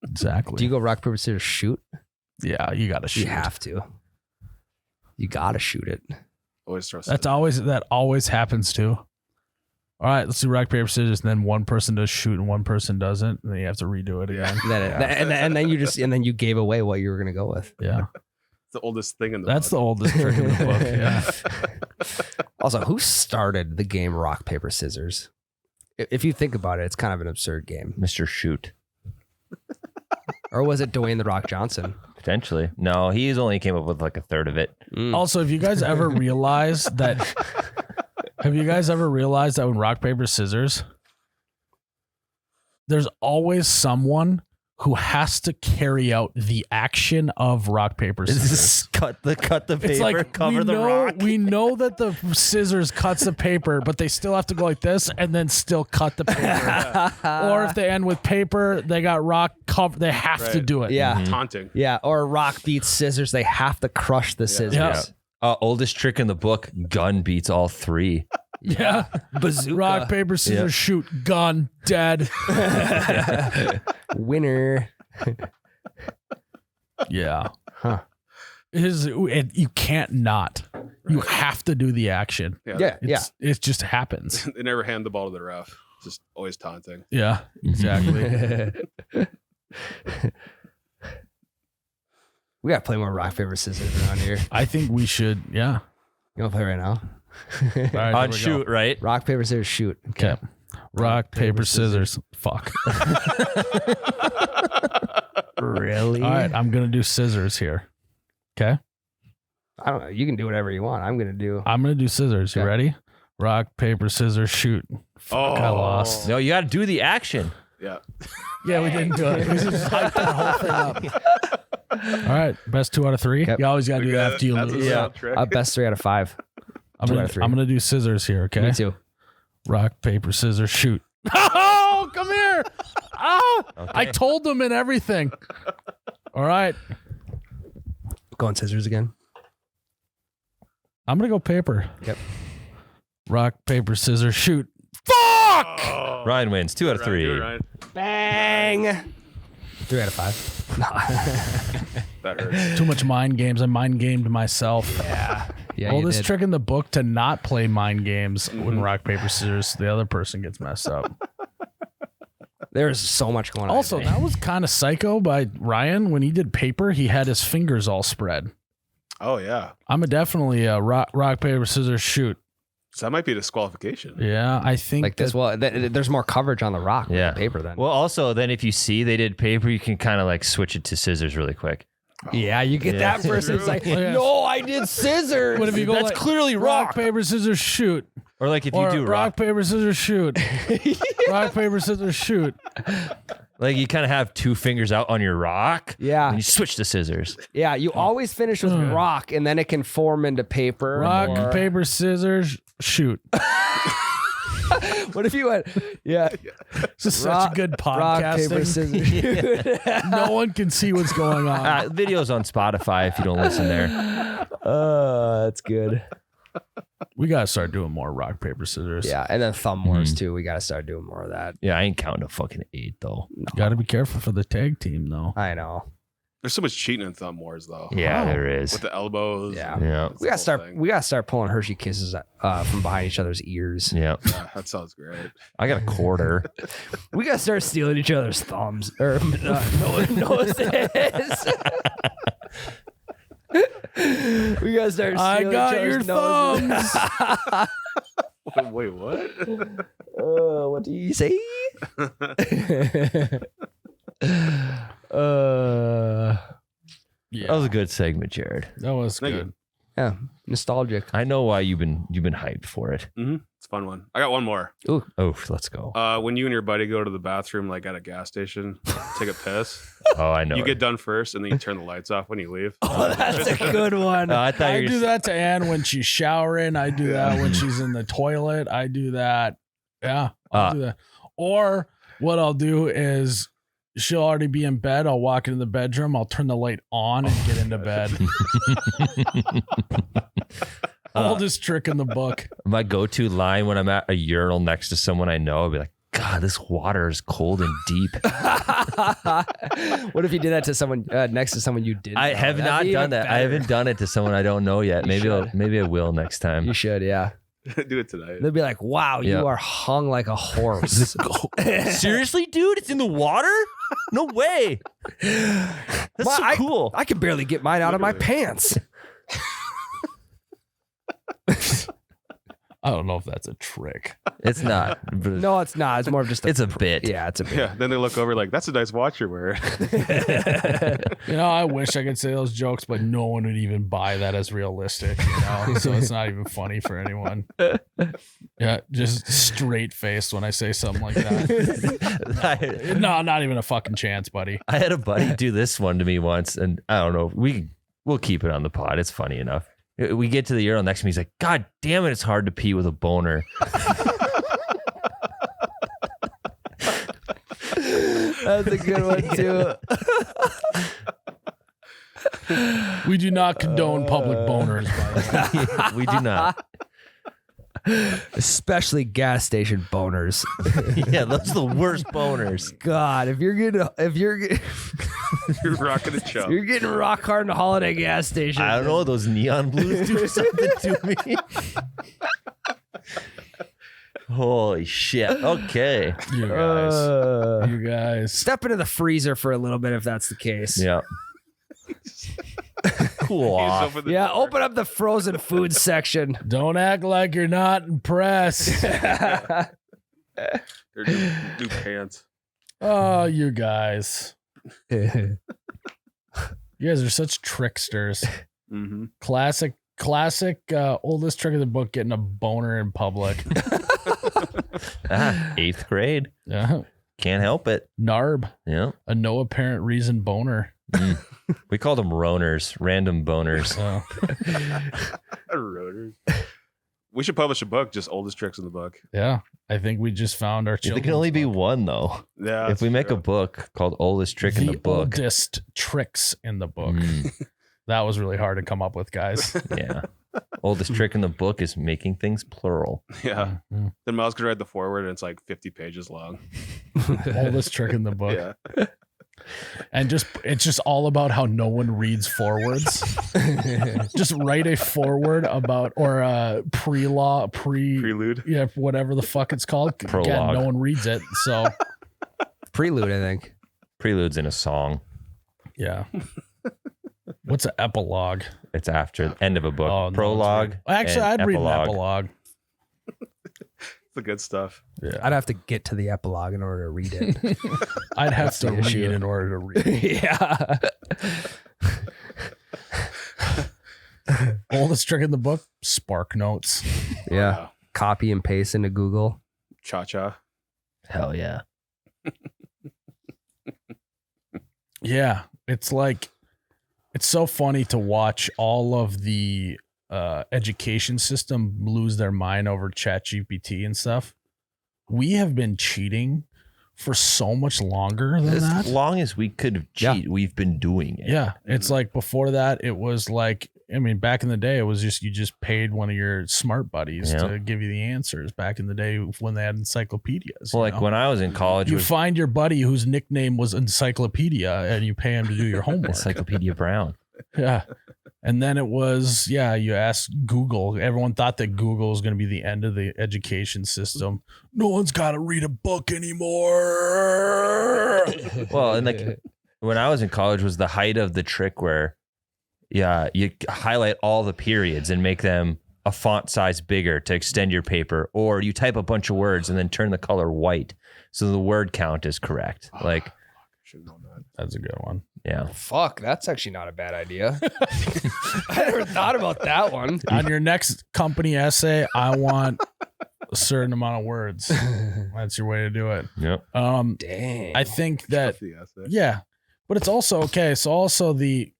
Exactly. Do you go rock, paper, scissors, shoot? Yeah, you got to shoot. You have to. You got to shoot it. Always trust. That always happens too. All right, let's do rock, paper, scissors. And then one person does shoot and one person doesn't. And then you have to redo it again. And then you gave away what you were going to go with. Yeah. It's the oldest thing in the That's the book. oldest trick in the book. Yeah. Also, who started the game rock, paper, scissors? If you think about it, it's kind of an absurd game. Mr. Shoot. Or was it Dwayne The Rock Johnson? Potentially. No, he's only came up with like a third of it. Also, have you guys ever realized that? Have you guys ever realized that when rock, paper, scissors, there's always someone who has to carry out the action of rock, paper, scissors. Just cut the paper, It's like cover the rock. we know that the scissors cuts the paper, but they still have to go like this and then still cut the paper. Or if they end with paper, they got rock cover. They have to Right. do it. Yeah. Taunting. Yeah. Or rock beats scissors. They have to crush the scissors. Yeah. Oldest trick in the book, gun beats all three. Yeah. Bazooka. Rock, paper, scissors, shoot, gun, dead. Winner. Yeah. Huh. You can't not. You have to do the action. Yeah. It just happens. They never hand the ball to the ref. Just always taunting. Yeah, exactly. We got to play more rock, paper, scissors around here. I think we should. Yeah. You want to play right now? All right, On here we shoot, go. right? Rock, paper, scissors, shoot. Okay. Rock, paper, scissors. Fuck. Really? All right, I'm gonna do scissors here. Okay. I don't know. You can do whatever you want. I'm going to do. I'm gonna do scissors. You Okay. ready? Rock, paper, scissors, shoot. Fuck, I lost. No, you got to do the action. Yeah. Yeah, we didn't do it. We just hyped that whole thing up. All right, best 2 out of 3. Yep. You always gotta do that after you That's a lose. solid trick. Best 3 out of 5. I'm 2 out gonna, of 3. I'm gonna do scissors here. Okay. Me too. Rock, paper, scissors, shoot. Oh, come here. Oh, I told them and everything. All right. Going scissors again. I'm going to go paper. Yep. Rock, paper, scissors, shoot. Fuck! Oh, Ryan wins 2 out of 3. You're right. Bang. 3 out of 5. No. That hurts. Too much mind games. I mind gamed myself. Yeah, Oldest this trick in the book to not play mind games when rock, paper, scissors, the other person gets messed up. There's so much going on. Also, today. that was kind of psycho by Ryan. When he did paper, he had his fingers all spread. Oh yeah. I'm definitely a rock, paper, scissors, shoot. So that might be a disqualification. Yeah, I think like this. Well, there's more coverage on the rock than Yeah. the paper then. Well, also, then if you see they did paper, you can kind of like switch it to scissors really quick. yeah, you get Yeah. that person. It's like, Yeah. no, I did scissors. What if you go That's like, clearly rock, paper, scissors, shoot. Or like if you Or do rock, paper, scissors, shoot. Rock, paper, scissors, shoot. like you kind of have 2 fingers out on your rock. Yeah. And you switch to scissors. Yeah, you always finish with rock, and then it can form into paper. Rock, or- paper, scissors, shoot. What if you went? Yeah, This is such a good rock, paper, podcasting. scissors. No one can see what's going on. Videos on Spotify if you don't listen there. That's good. We gotta start doing more rock, paper, scissors. Yeah, and then thumb wars too. We got to start doing more of that. Yeah, I ain't counting to fucking 8 though. Got to be careful for the tag team though. I know. There's so much cheating in thumb wars though. Yeah, Wow. there is. With the elbows. Yeah. and Yeah. it's We the gotta whole thing. We gotta start pulling Hershey Kisses from behind each other's ears. Yeah. Yeah, that sounds great. I got a quarter. We gotta start stealing each other's thumbs or noses. We gotta start. I stealing got each your other's noses. Wait, what? What do you say? Yeah, That was a good segment, Jared. that was Thank good. Yeah, nostalgic. I know why you've been hyped for it. It's a fun one. I got one more. Oh, let's go. When you and your buddy go to the bathroom, like at a gas station, take a piss. Oh, I know. You it. get done first, and then you turn the lights off when you leave. Oh, that's a good one. I thought I you do were that to Anne when she's showering. I do that when she's in the toilet. I do that. Yeah, I'll do that. Or what I'll do is she'll already be in bed. I'll walk into the bedroom. I'll turn the light on and get into bed. Oldest trick in the book. My go-to line when I'm at a urinal next to someone I know, I'll be like, God, this water is cold and deep. What if you did that to someone next to someone you didn't? I know? have That'd not be done even that. I better. haven't done it to someone I don't know yet. You Maybe should. I will next time. You should, yeah. Do it tonight. They'll be like, "Wow, Yeah. you are hung like a horse." Seriously, dude? It's in the water? No way. That's Well, so cool. I can barely get mine out of my pants. I don't know if that's a trick. It's not. But No, it's not. It's more of just it's a bit. yeah, it's a bit. Yeah. Then they look over like, that's a nice watch you're wearing. You know, I wish I could say those jokes, but no one would even buy that as realistic, you know? So it's not even funny for anyone. Yeah, just straight faced when I say something like that. No, not even a fucking chance, buddy. I had a buddy do this one to me once, and I don't know. We'll keep it on the pod. It's funny enough. We get to the urinal next to me. He's like, God damn it, it's hard to pee with a boner. That's a good one too. We do not condone public boners, by the way. We do not. Especially gas station boners. Yeah, those are the worst boners. God, if you're You're rocking a chump. you're getting rock hard in a holiday gas station. I don't know. Those neon blues do something to me. Holy shit. Okay. You guys. Uh, You guys. step into the freezer for a little bit if that's the case. Yeah. Cool He's off. open the Yeah, door. open up the frozen food section. Don't act like you're not impressed. They're new pants. Oh, you guys. You guys are such tricksters. Mm-hmm. Classic, oldest trick of the book, getting a boner in public. 8th grade. Yeah. Can't help it. Narb, Yeah. a no apparent reason boner. We called them roners, random boners. So, Rotors. We should publish a book, just oldest tricks in the book. yeah, I think we just found our There children's can only be book. one, though. Yeah. If we make a book called Oldest Trick in the Book. Oldest tricks in the book. Mm, That was really hard to come up with, guys. yeah. Oldest trick in the book is making things plural. Yeah. Mhm. Then Myles could write the foreword, and it's like 50 pages long. Oldest trick in the book. Yeah. And it's just all about how no one reads forwards. Just write a forward about, or a Prelude. yeah, whatever the fuck it's called. Again, Prologue. no one reads it. So Prelude, I think. Prelude's in a song. yeah. What's an epilogue? It's after the end of a book. Oh, no, Prologue. Actually, and I'd read an epilogue. It's the good stuff. Yeah. I'd have to get to the epilogue in order to read it. I'd have That's to the read issue. in order to read it. Yeah. Oldest trick in the book, Spark Notes. Yeah. Copy and paste into Google. Cha-cha. Hell yeah. Yeah. It's like, it's so funny to watch all of the education system lose their mind over ChatGPT and stuff. We have been cheating for so much longer than As that. long as we could cheat, we've been doing it. Yeah. It's like before that, it was like I mean, back in the day, it was just, you just paid one of your smart buddies Yeah. to give you the answers back in the day when they had encyclopedias. Well, you like know? when I was in college, you was find your buddy whose nickname was Encyclopedia and you pay him to do your homework. Encyclopedia Brown. Yeah. And then it was, you ask Google. Everyone thought that Google was going to be the end of the education system. No one's got to read a book anymore. Well, and like when I was in college was the height of the trick where, you highlight all the periods and make them a font size bigger to extend your paper, or you type a bunch of words and then turn the color white so the word count is correct. Like, Should know that. That's a good one. yeah. Fuck, that's actually not a bad idea. I never thought about that one. On your next company essay, I want a certain amount of words. That's your way to do it. Yep. Dang. I think that, The essay. yeah, but it's also okay. So also the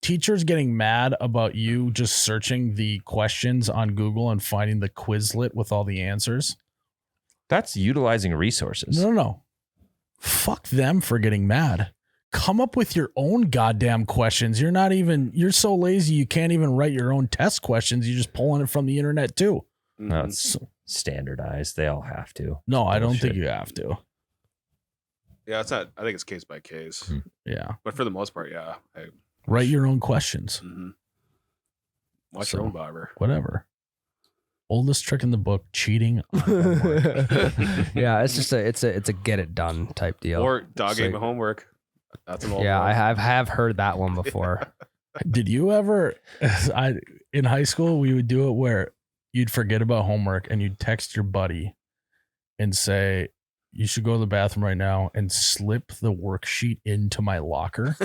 teachers getting mad about you just searching the questions on Google and finding the Quizlet with all the answers. That's utilizing resources. No. Fuck them for getting mad. Come up with your own goddamn questions. You're so lazy you can't even write your own test questions. You're just pulling it from the internet too. No, Mhm. it's standardized. They all have to. No, I don't Bullshit. think you have to. Yeah, it's not. I think it's case by case, Hmm. Yeah. but for the most part, yeah. Write your own questions. Watch So- your own barber. Whatever. Oldest trick in the book, cheating on homework. Yeah, it's just it's a get it done type deal. Or dog ate So- my homework. That's an old yeah, one. I have heard that one before. Did you ever in high school we would do it where you'd forget about homework and you'd text your buddy and say, you should go to the bathroom right now, and slip the worksheet into my locker.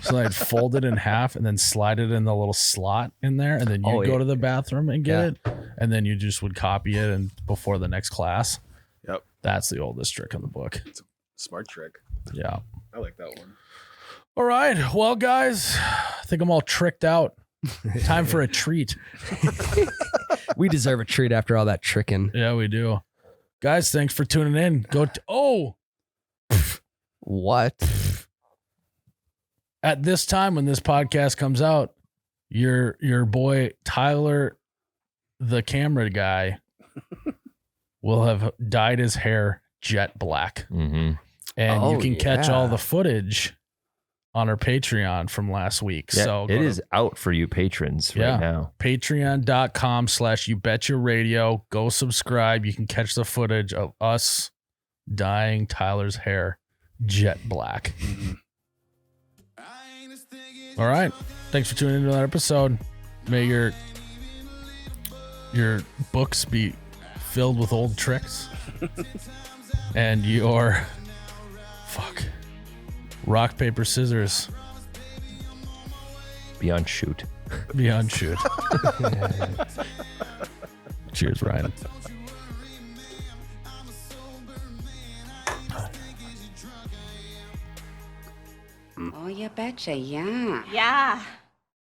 So I'd fold it in half and then slide it in the little slot in there, and then you go to the bathroom and get it, and then you just would copy it and before the next class. Yep. That's the oldest trick in the book. Smart trick. Yeah. I like that one. All right. Well, guys, I think I'm all tricked out. Time for a treat. We deserve a treat after all that tricking. Yeah, we do. Guys, thanks for tuning in. What? At this time when this podcast comes out, your boy Tyler, the camera guy, will have dyed his hair jet black. Mm-hmm. And you can catch all yeah. the footage on our Patreon from last week. Yeah, So it is out for you patrons right now. patreon.com/youbetcharadio. Go subscribe. You can catch the footage of us dyeing Tyler's hair jet black. All right. Thanks for tuning into that episode. May your books be filled with old tricks and your rock, paper, scissors Beyond shoot. beyond shoot. Cheers, Ryan. Oh, you betcha, yeah. Yeah.